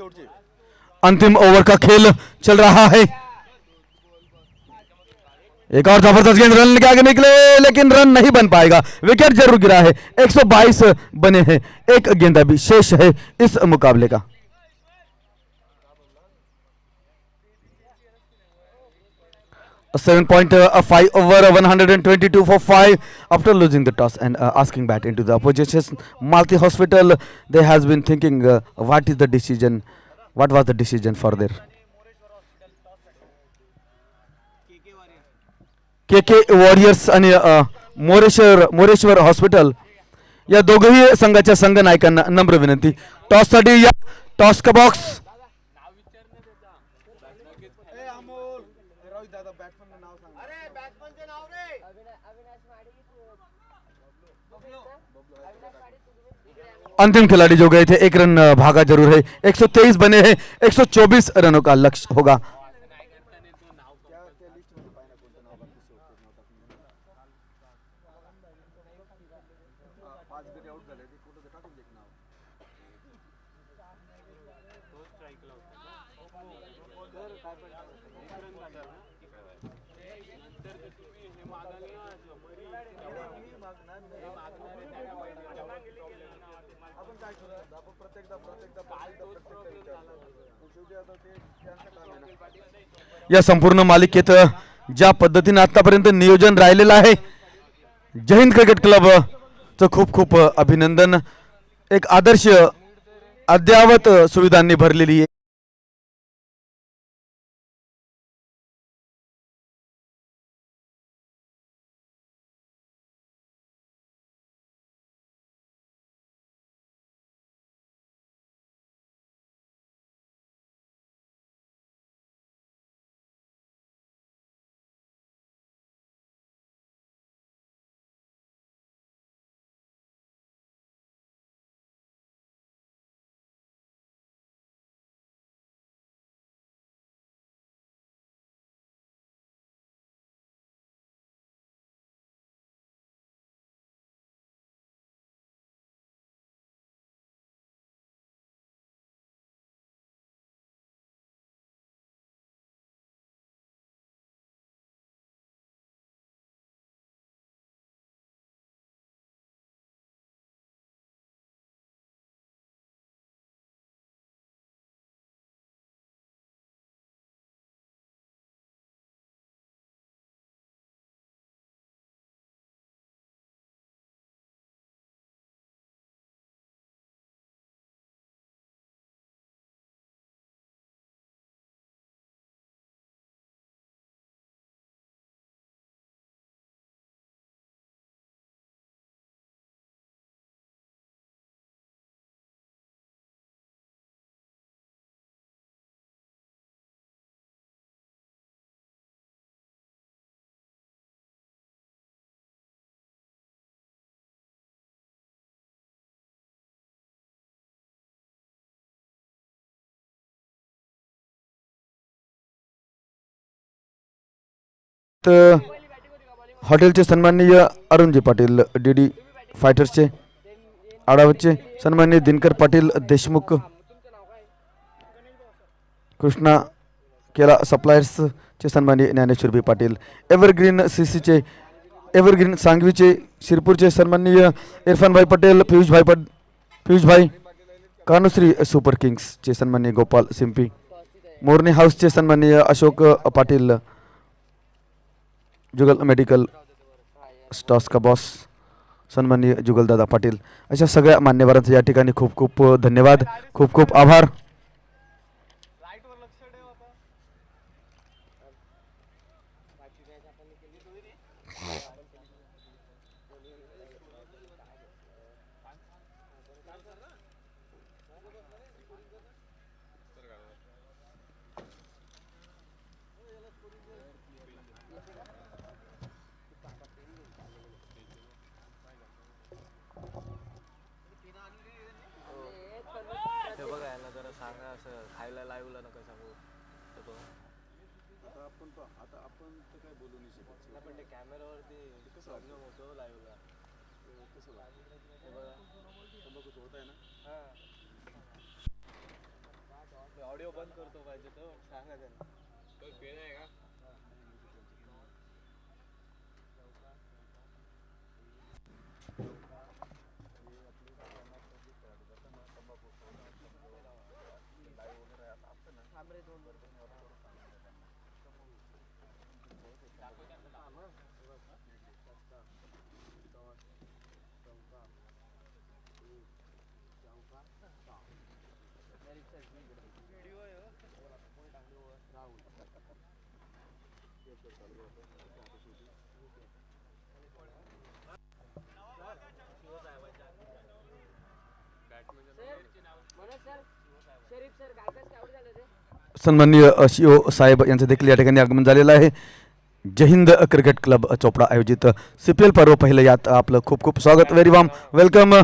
हूं। अंतिम ओवर का खेल चल रहा है, एक और जबरदस्त गेंद रन के आगे निकले लेकिन रन नहीं बन पाएगा, विकेट जरूर गिरा है। 122 बने हैं, एक गेंद अभी शेष है इस मुकाबले का। A 7.5 over 122 for 5 after losing the toss and asking bat into the opposition Malti Hospital. They has been thinking what was the decision for their KK warriors आणि मोरेश्वर हॉस्पिटल या दोघंही संघाच्या संघ नायकांना नम्र विनंती, टॉस साठी या, टॉस का बॉक्स। अंतिम खिलाड़ी जो गए थे, 1 रन भागा जरूर है, 123 बने हैं, 124 रनों का लक्ष्य होगा। या संपूर्ण मालिकेत ज्या पद्धतीने आतापर्यंत नियोजन राहिलेलं आहे, जय हिंद क्रिकेट क्लब चं खूप खूप अभिनंदन। एक आदर्श अद्यावत सुविधांनी भरलेली आहे। हॉटेलचे सन्माननीय अरुणजी पाटील, डीडी फायटर्सचे आडावचे सन्माननीय दिनकर पाटील देशमुख, कृष्णा केला सप्लायर्सचे सन्माननीय ज्ञानेश्वर पाटील, एव्हरग्रीन सीसीचे एव्हरग्रीन सांगवीचे शिरपूरचे सन्माननीय इरफानभाई पटेल, पियुषभाई कानुश्री सुपर किंग्सचे सन्माननीय गोपाल सिंपी, मोरनी हाऊसचे सन्माननीय अशोक पाटील, जुगल मेडिकल स्टॉस का बॉस सन्माननीय जुगलदादा पाटील, अशा सगळ्या मान्यवरांचे या ठिकाणी खूप खूप धन्यवाद, खूप खूप आभार. ऑडिओ बंद करतो पाहिजे तो सांगा त्यांना. तो पेन आहे का? सन्माननीय शिओ साहेब यांचं देखील या ठिकाणी आगमन झालेलं आहे. जय हिंद क्रिकेट क्लब चोपडा आयोजित CPL पर्व पहिलं यात आपलं खूप खूप स्वागत. Very warm welcome.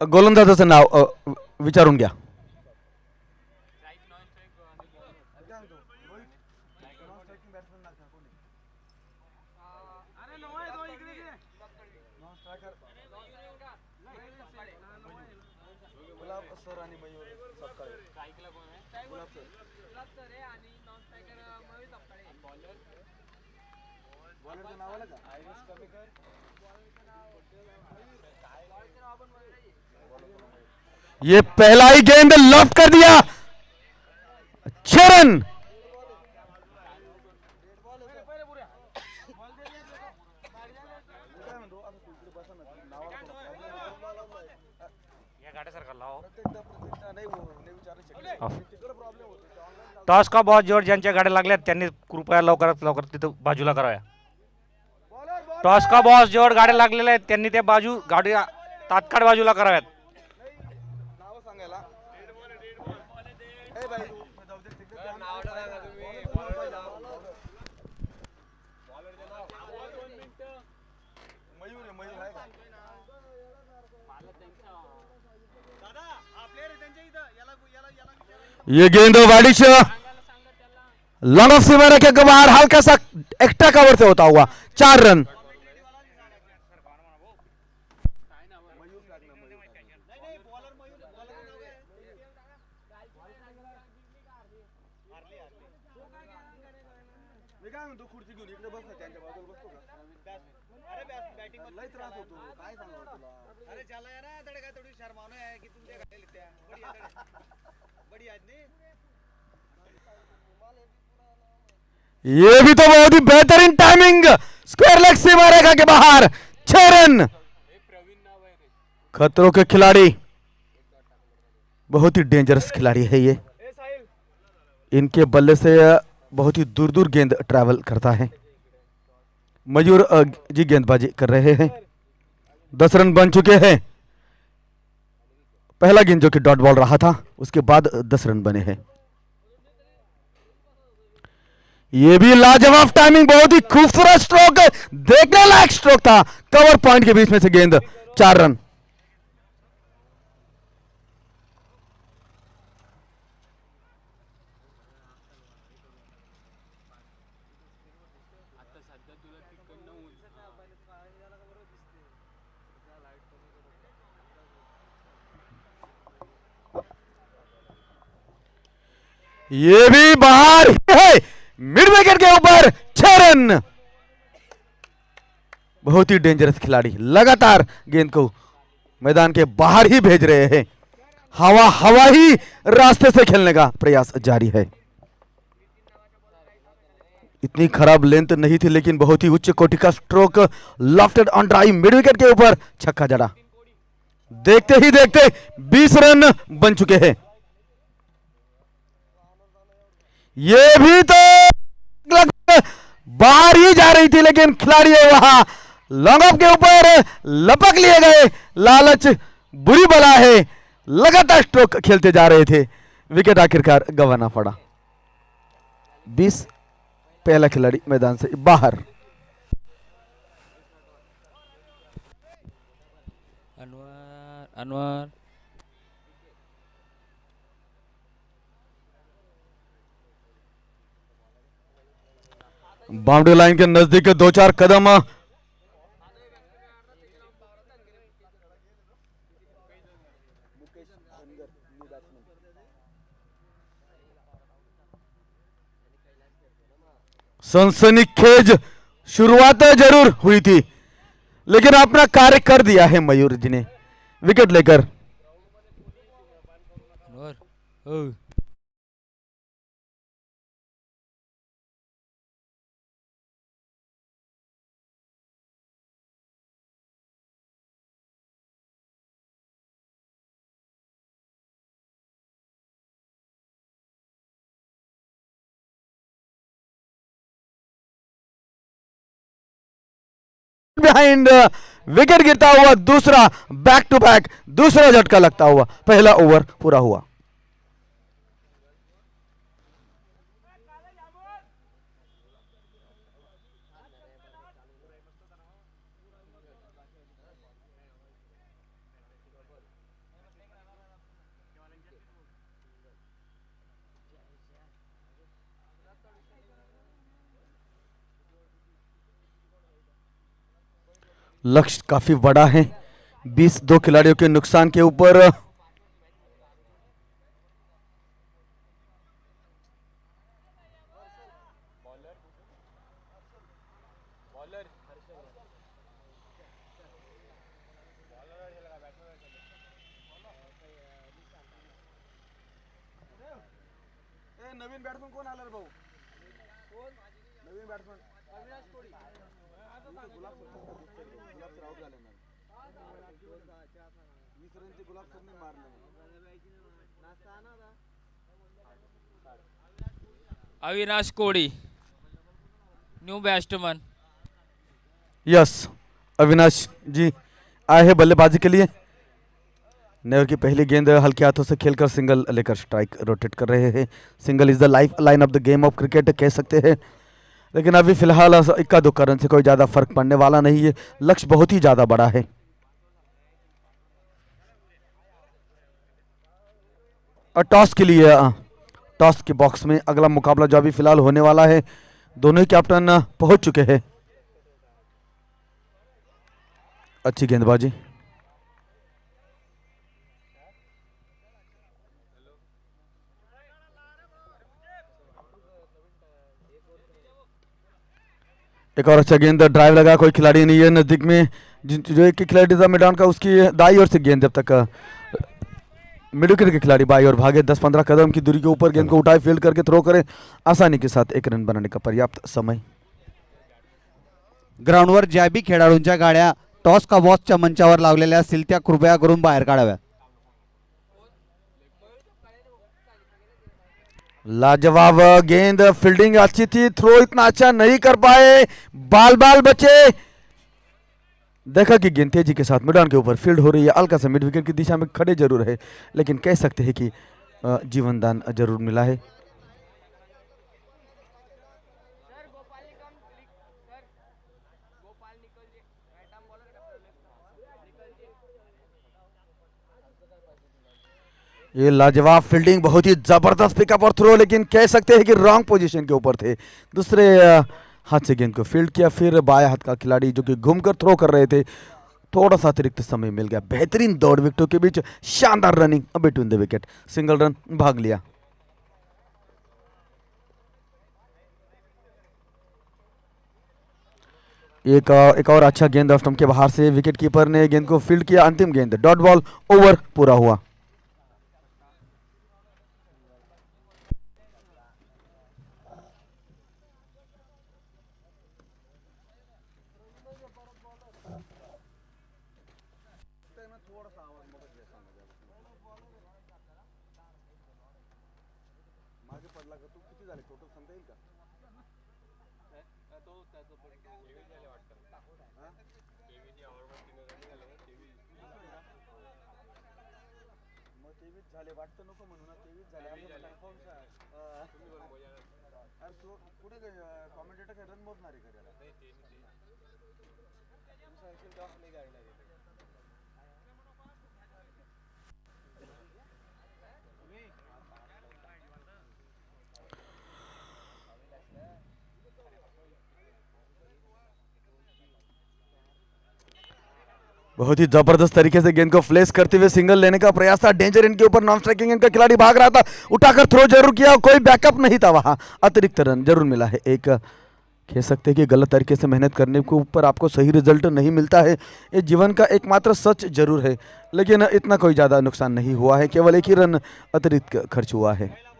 गोलंदाजाचं नाव विचारून घ्या. ये पहला ही गेंद लॉफ्ट कर दिया. 6 रन. टॉस का बॉस जोर ज्यांच्या गाड्या लागल्यात त्यांनी कृपया लवकरात लवकर तिथं बाजूला कराव्या. टॉस का बॉस जोर गाड्या लागलेल्या आहेत त्यांनी त्या गाडी तात्काळ बाजूला कराव्यात. ये गेंद वाडिश लॉन्ग ऑफ सीमा के बाहर हल्का सा एक्स्ट्रा कवर से होता हुआ 4 रन. ये भी तो बहुत ही बेहतरीन टाइमिंग. स्क्वायर लेग सीमा रेखा के बाहर 6 रन. खतरों के खिलाड़ी, बहुत ही डेंजरस खिलाड़ी है ये. इनके बल्ले से बहुत ही दूर दूर गेंद ट्रैवल करता है. मयूर जी गेंदबाजी कर रहे हैं. 10 रन बन चुके हैं. पहला गेंद जो कि डॉट बॉल रहा था उसके बाद 10 रन बने हैं. ये भी लाजवाब टाइमिंग, बहुत ही खूबसूरत स्ट्रोक, देखने लायक स्ट्रोक था. कवर पॉइंट के बीच में से गेंद 4 रन. ये भी बाहर है, मिड विकेट के ऊपर 6 रन। बहुत ही डेंजरस खिलाड़ी लगातार गेंद को मैदान के बाहर ही भेज रहे हैं। हवा हवा ही रास्ते से खेलने का प्रयास जारी है। इतनी खराब लेंथ नहीं थी लेकिन बहुत ही उच्च कोटि का stroke, lofted on drive, mid wicket के ऊपर छक्का जड़ा। देखते ही देखते 20 रन बन चुके हैं। ये भी तो बाहर ही जा रही थी लेकिन खिलाड़ी वहां लॉन्ग ऑफ के ऊपर लपक लिए गए। लालच बुरी बला है, लगातार स्ट्रोक खेलते जा रहे थे, विकेट आखिरकार गंवाना पड़ा। 20 पहला खिलाड़ी मैदान से बाहर। अनवर बाउंड्री लाइन के नजदीक 2-4 कदम। सनसनीखेज शुरुआत जरूर हुई थी लेकिन अपना कार्य कर दिया है मयूर जी ने विकेट लेकर। अनवर ओ बिहाइंड विकेट गिरता हुआ दूसरा, बैक टू बैक दूसरा झटका लगता हुआ पहला ओवर पूरा हुआ। लक्ष्य काफी बड़ा है, 22 खिलाड़ियों के नुकसान के ऊपर। नवीन बैट्समन कोण आला रे भाऊ? नवीन बैट्समन अविनाश कोडी. गुलाब सर आउट झाले ना. 20 रनचे गुलाब सरने मारले. अविनाश कोड़ी न्यू बैट्समैन. यस, अविनाश जी आए हैं बल्लेबाजी के लिए। नेवर की पहली गेंद हल्के हाथों से खेलकर सिंगल लेकर स्ट्राइक रोटेट कर रहे हैं। Single is the life line of the game of cricket कह सकते हैं, लेकिन अभी फिलहाल इक्का दुक्का रन से कोई ज्यादा फर्क पड़ने वाला नहीं है। लक्ष्य बहुत ही ज्यादा बड़ा है। और टॉस के लिए टॉस के बॉक्स में अगला मुकाबला जो अभी फिलहाल होने वाला है, दोनों ही कैप्टन पहुंच चुके हैं। अच्छी गेंदबाजी। एक और अच्छा गेंद, ड्राइव लगा, कोई खिलाड़ी नहीं है नजदीक में। जो एक खिलाड़ी था मैदान का, उसकी दाई ओर से गेंद जब तक मिड विकेट के खिलाड़ी बाई और भागे 10-15 कदम की दूरी के ऊपर गेंद को उठाए, फील्ड करके थ्रो करें, आसानी के साथ एक रन बनाने का पर्याप्त समय। ग्राउंडवर ज्या बी खेळाडूंच्या गाड्या टॉस का बॉसच्या मंचावर लावलेल्या असतील त्या कृपया करून बाहेर काढाव्या. लाजवाब गेंद, फील्डिंग अच्छी थी, थ्रो इतना अच्छा नहीं कर पाए, बाल बाल बचे। देखा कि गेंद तेजी के साथ मैदान के ऊपर फील्ड हो रही है, हल्का सा मिड विकेट की दिशा में खड़े जरूर है, लेकिन कह सकते हैं कि जीवन दान जरूर मिला है। ये लाजवाब फील्डिंग, बहुत ही जबरदस्त पिकअप और थ्रो, लेकिन कह सकते हैं कि रॉन्ग पोजीशन के ऊपर थे। दूसरे हाथ से गेंद को फील्ड किया, फिर बाएं हाथ का खिलाड़ी जो कि घूमकर थ्रो कर रहे थे, थोड़ा सा अतिरिक्त समय मिल गया। बेहतरीन दौड़ विकेटों के बीच शानदार running between the wicket, single run भाग लिया। एक और अच्छा गेंद ऑफ स्टंप के बाहर से विकेट कीपर ने गेंद को फील्ड किया। अंतिम गेंद डॉट बॉल, ओवर पूरा हुआ। बहुत ही जबरदस्त तरीके से गेंद को फ्लेस करते हुए सिंगल लेने का प्रयास था। डेंजर एंड के ऊपर नॉन स्ट्राइकिंग एंड का खिलाड़ी भाग रहा था, उठाकर थ्रो जरूर किया, कोई बैकअप नहीं था वहां। अतिरिक्त रन जरूर मिला है। एक कह सकते हैं कि गलत तरीके से मेहनत करने के ऊपर आपको सही रिजल्ट नहीं मिलता है, ये जीवन का एकमात्र सच जरूर है। लेकिन इतना कोई ज़्यादा नुकसान नहीं हुआ है, केवल एक ही रन अतिरिक्त खर्च हुआ है।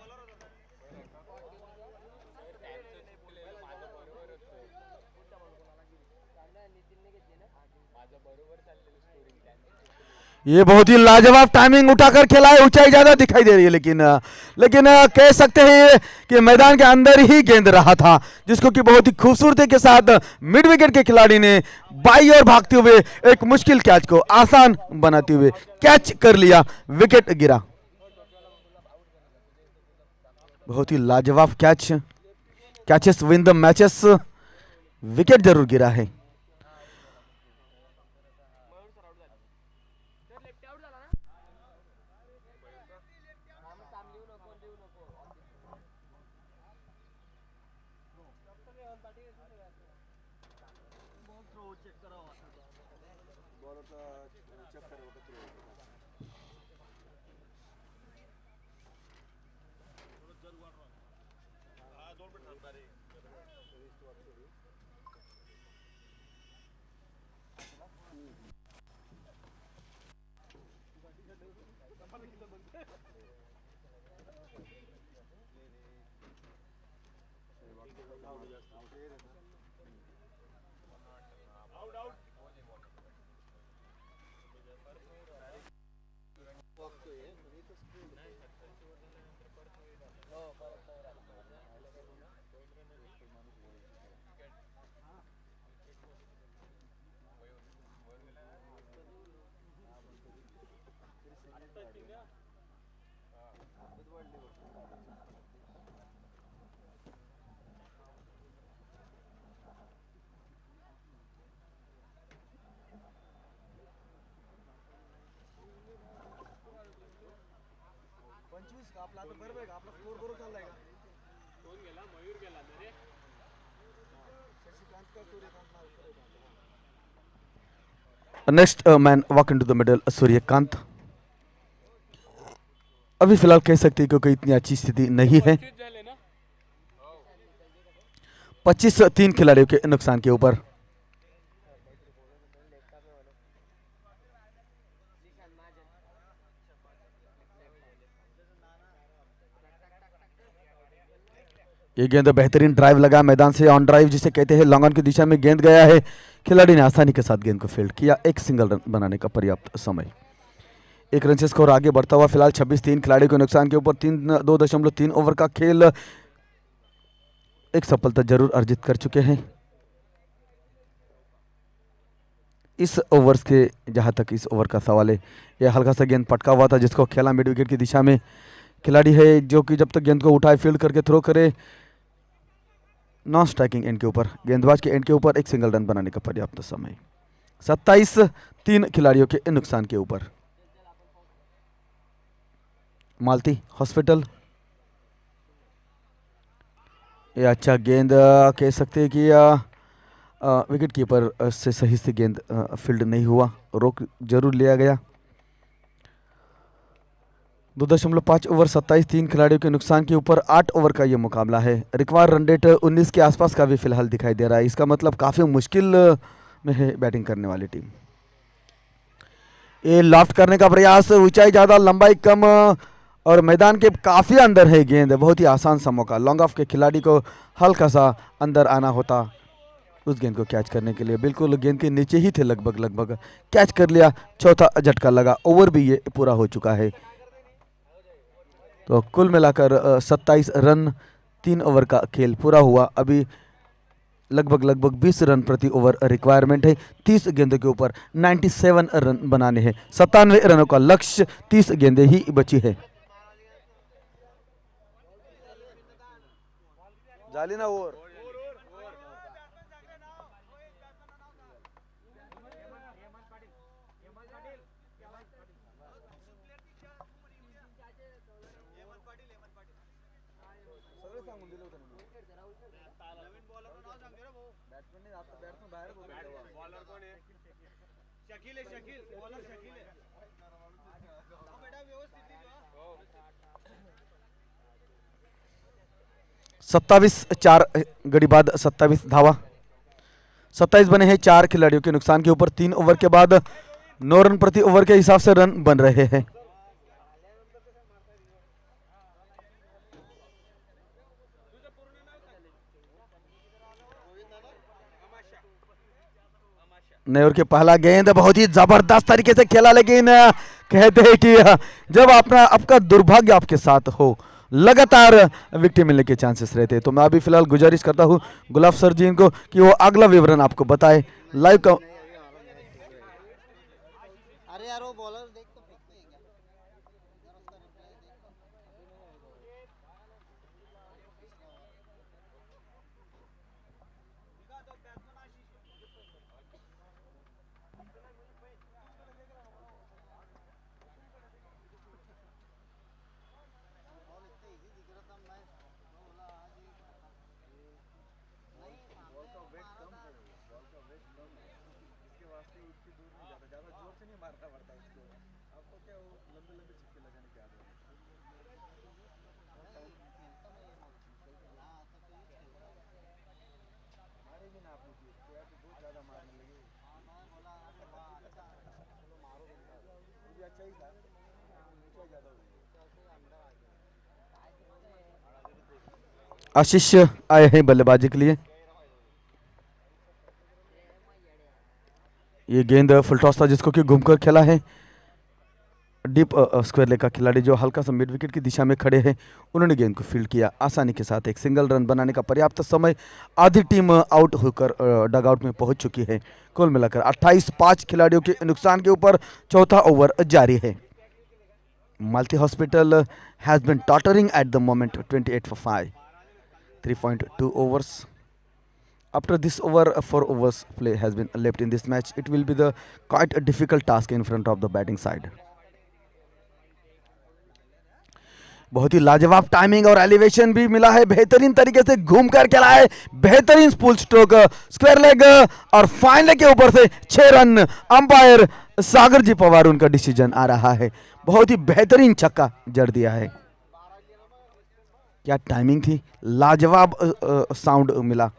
ये बहुत ही लाजवाब टाइमिंग उठाकर खेला है, ऊंचाई ज्यादा दिखाई दे रही है, लेकिन कह सकते हैं कि मैदान के अंदर ही गेंद रहा था, जिसको कि बहुत ही खूबसूरती के साथ मिड विकेट के खिलाड़ी ने बाई ओर भागते हुए एक मुश्किल कैच को आसान बनाते हुए कैच कर लिया, विकेट गिरा। बहुत ही लाजवाब catch, catches win the matches, wicket जरूर गिरा है। Next man walk into the middle, Suryakant. अभी फिलहाल कह सकते हैं कि कोई इतनी अच्छी स्थिति नहीं है। 25-3 खिलाड़ियों के नुकसान के ऊपर। ये गेंद बेहतरीन ड्राइव लगा मैदान से, ऑन ड्राइव जिसे कहते हैं, लॉन्ग ऑन की दिशा में गेंद गया है, खिलाड़ी ने आसानी के साथ गेंद को फील्ड किया, एक सिंगल रन बनाने का पर्याप्त समय। एक रन से स्कोर आगे बढ़ता हुआ फिलहाल 26-3 खिलाड़ी के नुकसान के ऊपर। 2.3 ओवर का खेल, एक सफलता जरूर अर्जित कर चुके हैं इस ओवर्स के। जहां तक इस ओवर का सवाल है, यह हल्का सा गेंद पटका हुआ था जिसको खेला मिड विकेट की दिशा में। खिलाड़ी है जो कि जब तक गेंद को उठाए फील्ड करके थ्रो करे नॉन स्ट्राइकिंग एंड के ऊपर, गेंदबाज के एंड के ऊपर, एक सिंगल रन बनाने का पर्याप्त समय। 27-3 खिलाड़ियों के नुकसान के ऊपर। मालती हॉस्पिटल, ये अच्छा गेंद कह सकते हैं कि विकेट कीपर से सही से गेंद फील्ड नहीं हुआ, रोक जरूर लिया गया। 2.5 ओवर 27 3 खिलाड़ियों के नुकसान के ऊपर 8 ओवर का ये मुकाबला है। रिक्वायर रन रेट 19 के आसपास का भी फिलहाल दिखाई दे रहा है। इसका मतलब काफ़ी मुश्किल में है बैटिंग करने वाली टीम। ये लॉफ्ट करने का प्रयास, ऊंचाई ज़्यादा लंबाई कम और मैदान के काफ़ी अंदर है गेंद। बहुत ही आसान सा मौका, लॉन्ग ऑफ के खिलाड़ी को हल्का सा अंदर आना होता उस गेंद को कैच करने के लिए। बिल्कुल गेंद के नीचे ही थे, लगभग कैच कर लिया। चौथा झटका लगा, ओवर भी ये पूरा हो चुका है। तो कुल मिलाकर 27 रन 3 ओवर का खेल पूरा हुआ। अभी लगभग 20 रन प्रति ओवर रिक्वायरमेंट है। 30 गेंदों के ऊपर 97 रन बनाने हैं। 97 रनों का लक्ष्य, 30 गेंदें ही बची है। जाली ना ओवर। शकील आहे, शकील बॉलर शकील आहे. बेटा व्यवस्थित लिहा. 27 4 गड़ी बाद 27 धावा, 27 बने हैं 4 खिलाड़ियों के नुकसान के ऊपर। 3 ओवर के बाद 9 रन प्रति ओवर के हिसाब से रन बन रहे हैं। नए ओवर के पहला गेंद बहुत ही जबरदस्त तरीके से खेला, लेकिन कहते हैं कि जब आपका दुर्भाग्य आपके साथ हो, लगातार विकेट मिलने के चांसेस रहते हैं। तो मैं अभी फिलहाल गुजारिश करता हूं गुलाब सर जी इनको कि वो अगला विवरण आपको बताए लाइव का। अरे यार वो बॉलर देख तो फेंकते हैं क्या? आशीष आए हैं बल्लेबाजी के लिए। ये गेंद फुल टॉस था जिसको कि घूमकर खेला है। डीप स्क्वायर लेग का खिलाड़ी जो हल्का सा मिड विकेट की दिशा में खड़े हैं, उन्होंने गेंद को फील्ड किया आसानी के साथ। एक सिंगल रन बनाने का पर्याप्त समय, आधी टीम आउट होकर डगआउट में पहुंच चुकी है। कुल मिलाकर 28 5 खिलाड़ियों के नुकसान के ऊपर चौथा ओवर जारी है। Malti hospital has been tottering at the moment 28 for 5, 3.2 overs. After this over, 4 overs play has been left in this match. It will be the quite a difficult task in front of the batting side. बहुत ही लाजवाब timing और elevation भी मिला है। बेहतरीन तरीके से घूमकर खेला है, बेहतरीन स्पूल स्ट्रोक, स्क्वायर लेग और फाइन लेग के ऊपर से 6 रन। अंपायर सागर जी पवार, उनका डिसीजन आ रहा है। बहुत ही बेहतरीन छक्का जड़ दिया है। क्या टाइमिंग थी, लाजवाब साउंड मिला।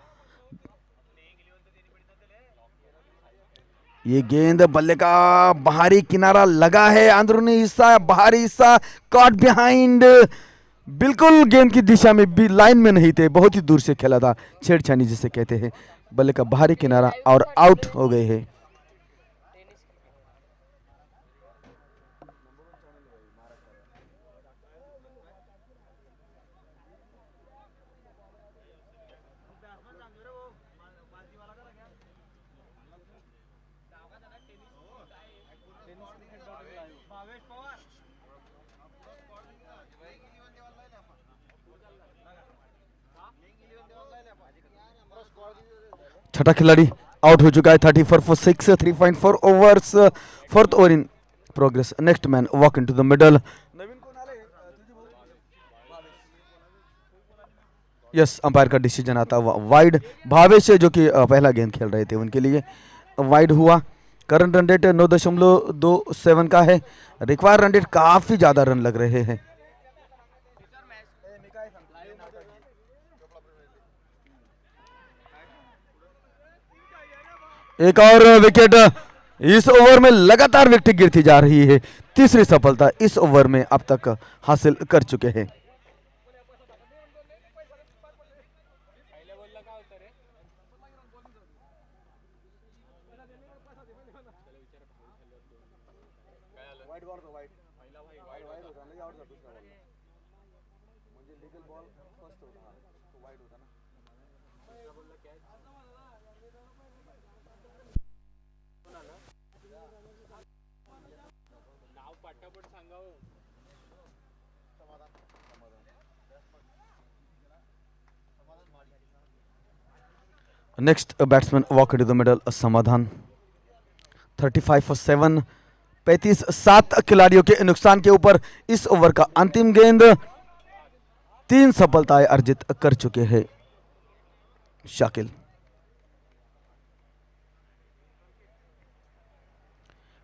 ये गेंद बल्ले का बाहरी किनारा लगा है, अंदरूनी हिस्सा बाहरी हिस्सा कॉट बिहाइंड, बिल्कुल गेंद की दिशा में भी लाइन में नहीं थे, बहुत ही दूर से खेला था, छेड़छानी जिसे कहते हैं। बल्ले का बाहरी किनारा और आउट हो गए हैं। छठा खिलाड़ी आउट हो चुका है। 34 for 6, 3.4 overs, 4th over in progress. Next man walk into the middle. Yes, umpire का डिसीजन आता हुआ वाइड। भावेश जो कि पहला गेंद खेल रहे थे, उनके लिए वाइड हुआ। करंट रन रेट 9.27 का है। रिक्वायर रन रेट काफी ज्यादा रन लग रहे हैं। एक और विकेट। इस ओवर में लगातार विकेट गिरती जा रही है। तीसरी सफलता इस ओवर में अब तक हासिल कर चुके हैं। Next batsman walk into the middle, समाधान। 35 for 7, 35 7 खिलाड़ियों के नुकसान के ऊपर इस ओवर का अंतिम गेंद। 3 सफलताएं अर्जित कर चुके हैं शाकिल।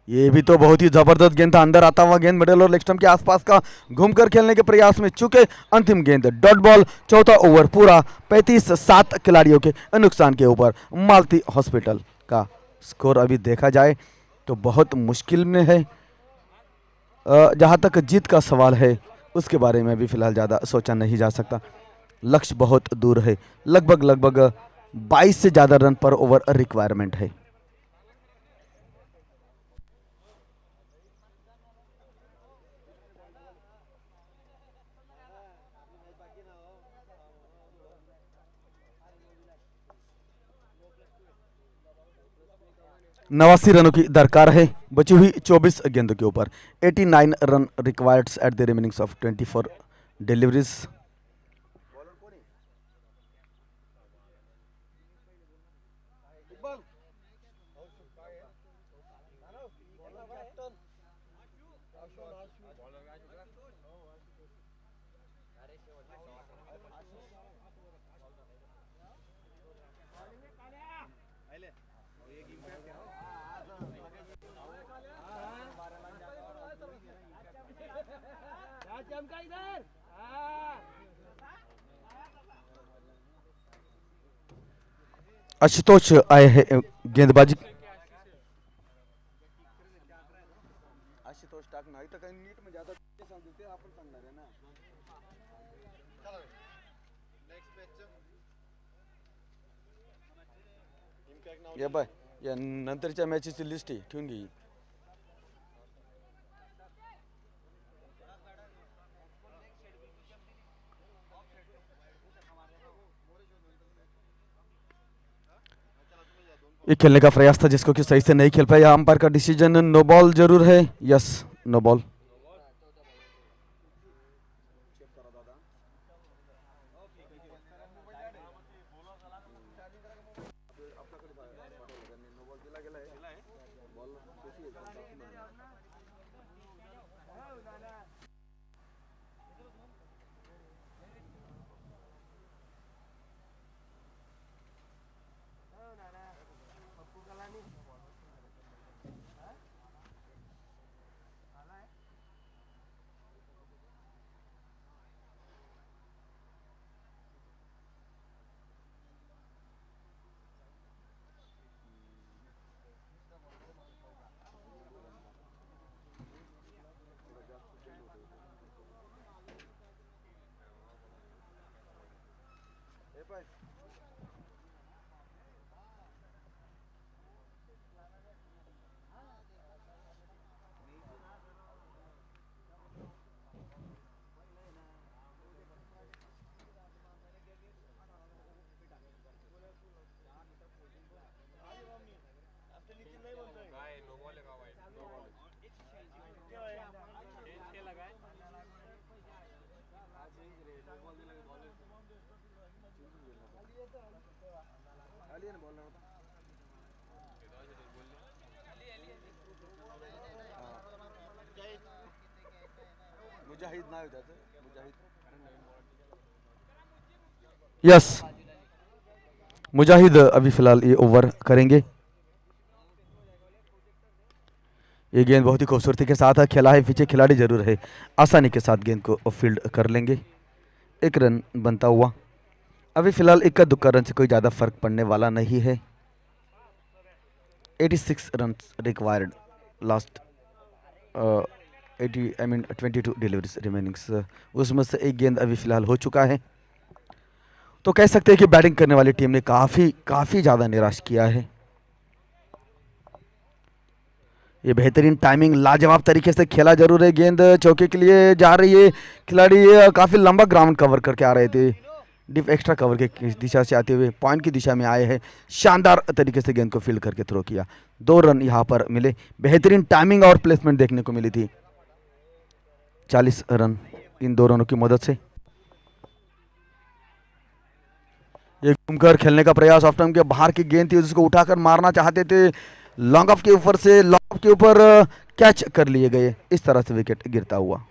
ये भी तो बहुत ही जबरदस्त गेंद था। अंदर आता हुआ गेंद मिडल और लेग स्टंप के आसपास का घूमकर खेलने के प्रयास में चूके अंतिम गेंद डॉट बॉल। चौथा ओवर पूरा 35 7 खिलाड़ियों के नुकसान के ऊपर मालती हॉस्पिटल का स्कोर अभी देखा जाए तो बहुत मुश्किल में है। जहां तक जीत का सवाल है उसके बारे में भी फिलहाल ज़्यादा सोचा नहीं जा सकता। लक्ष्य बहुत दूर है। लगभग 22 से ज़्यादा रन पर ओवर रिक्वायरमेंट है। नवासी रनों की दरकार है बची हुई 24 गेंदों के ऊपर। 89 run required at the remainings of 24 deliveries. Ashutosh आए हैं गेंदबाजी। आशुतोष टाकना इथं काही नीट म्हणजे आता ते सांगतो ते आपण सांगणार आहे ना। या बाय या नंतरच्या मॅचेसची लिस्ट आहे ठेवून घे। ये खेलने का प्रयास था जिसको कि सही से नहीं खेल पाया। अंपायर का डिसीजन नो बॉल जरूर है। Yes no ball. Yes Mujahid अभी फिलहाल ये ओवर करेंगे। ये गेंद बहुत ही खूबसूरती के साथ खेला है, पीछे खिलाड़ी जरूर है, आसानी के साथ गेंद को फील्ड कर लेंगे। एक रन बनता हुआ। अभी फिलहाल इक्का दुक्का रन से कोई ज़्यादा फर्क पड़ने वाला नहीं है। 86 run required last 22 deliveries remainings, उसमें से एक गेंद अभी फिलहाल हो चुका है। तो कह सकते हैं कि बैटिंग करने वाली टीम ने काफ़ी ज़्यादा निराश किया है। ये बेहतरीन टाइमिंग, लाजवाब तरीके से खेला जरूर है। गेंद चौके के लिए जा रही है, खिलाड़ी काफ़ी लंबा ग्राउंड कवर करके आ रहे थे, डीप एक्स्ट्रा कवर के दिशा से आते हुए पॉइंट की दिशा में आए हैं। शानदार तरीके से गेंद को फील्ड करके थ्रो किया। 2 रन यहाँ पर मिले। बेहतरीन टाइमिंग और प्लेसमेंट देखने को मिली थी। 40 रन इन 2 रनों की मदद से। ये घूमकर खेलने का प्रयास, ऑफ टाइम के बाहर की गेंद थी जिसको उठाकर मारना चाहते थे, लॉन्ग ऑफ के ऊपर से लॉन्ग ऑफ के ऊपर कैच कर लिए गए। इस तरह से विकेट गिरता हुआ।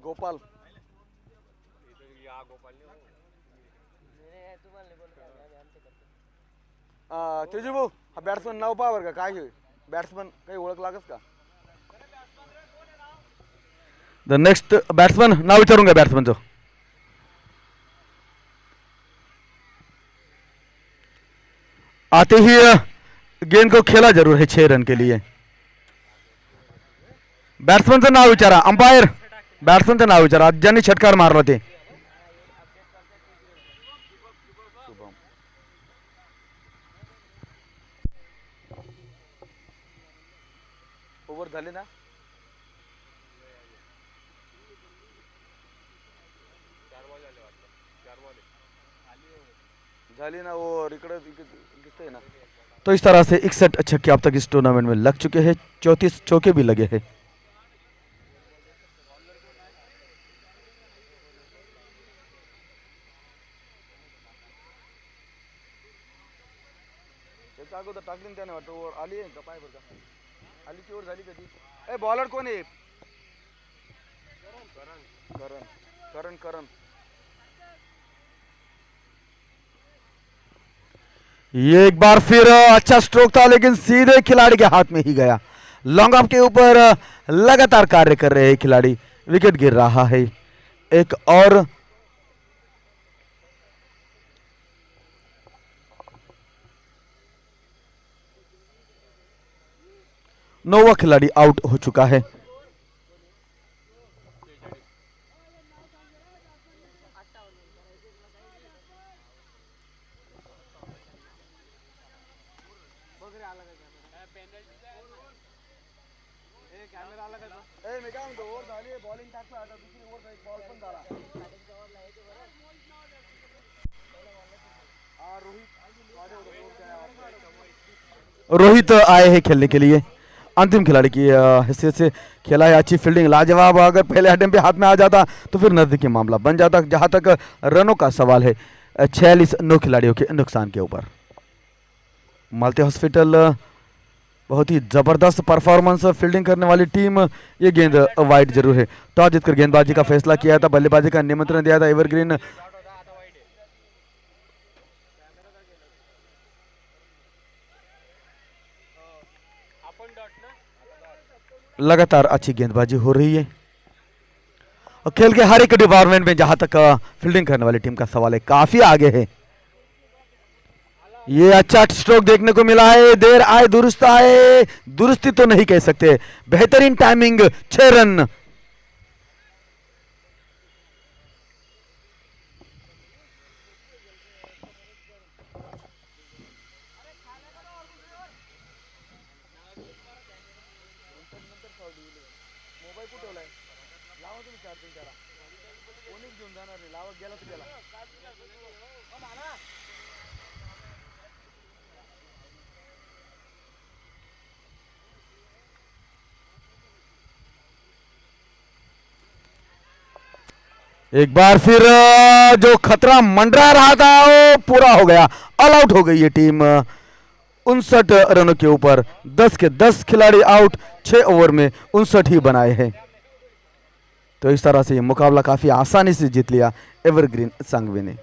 गोपाल तेजू भाऊ, हा बॅट्समन नाव पहा बरं का, काय बॅट्समन काही ओळख लागस का? द नेक्स्ट बॅट्समन नाव विचारून घ्या बॅट्समनचं। आते ही गेंद को खेला जरूर है 6 रन के लिए। बॅट्समनचं नाव विचारा, अंपायर बॅट्समनचं नाव विचारा, ज्यांनी षटकार मारला ते। ओव्हर झाली ना? झाली ना ओव्हर, इकडे दिसतंय ना। तो इस तरह से 61 छक्के अब तक इस टूर्नामेंट में लग चुके हैं, 34 चौके भी लगे हैं। अगोदर टाकली त्याने वाटतं ओव्हर आली आहे का, पाय बरं का आली की ओव्हर झाली कधी? ए बॉलर कोण आहे? करण करण। ये एक बार फिर अच्छा स्ट्रोक था लेकिन सीधे खिलाड़ी के हाथ में ही गया। लॉन्ग ऑफ के ऊपर लगातार कार्य कर रहे हैं खिलाड़ी, विकेट गिर रहा है। एक और नौवा खिलाड़ी आउट हो चुका है। रोहित आए हैं खेलने के लिए, अंतिम खिलाड़ी की हैसियत से खेला है। अच्छी फील्डिंग, लाजवाब। अगर पहले अटेम्प्ट पे हाथ में आ जाता तो फिर नजदीकी मामला बन जाता। जहां तक रनों का सवाल है, 46 9 खिलाड़ियों के नुकसान के ऊपर। मालती हॉस्पिटल बहुत ही जबरदस्त परफॉर्मेंस, फील्डिंग करने वाली टीम। ये गेंद वाइड जरूर है। टॉस जीतकर गेंदबाजी का फैसला किया था, बल्लेबाजी का निमंत्रण दिया था। एवरग्रीन लगातार अच्छी गेंदबाजी हो रही है और खेल के हर एक डिपार्टमेंट में जहां तक फील्डिंग करने वाली टीम का सवाल है, काफी आगे है। ये अच्छा स्ट्रोक देखने को मिला है। देर आए दुरुस्त आए, दुरुस्ती तो नहीं कह सकते, बेहतरीन टाइमिंग। 6 रन। एक बार फिर जो खतरा मंडरा रहा था वो पूरा हो गया। ऑल आउट हो गई ये टीम 59 रनों के ऊपर। 10 के 10 खिलाड़ी आउट, 6 ओवर में 59 ही बनाए हैं। तो इस तरह से ये मुकाबला काफी आसानी से जीत लिया एवरग्रीन संघवी ने।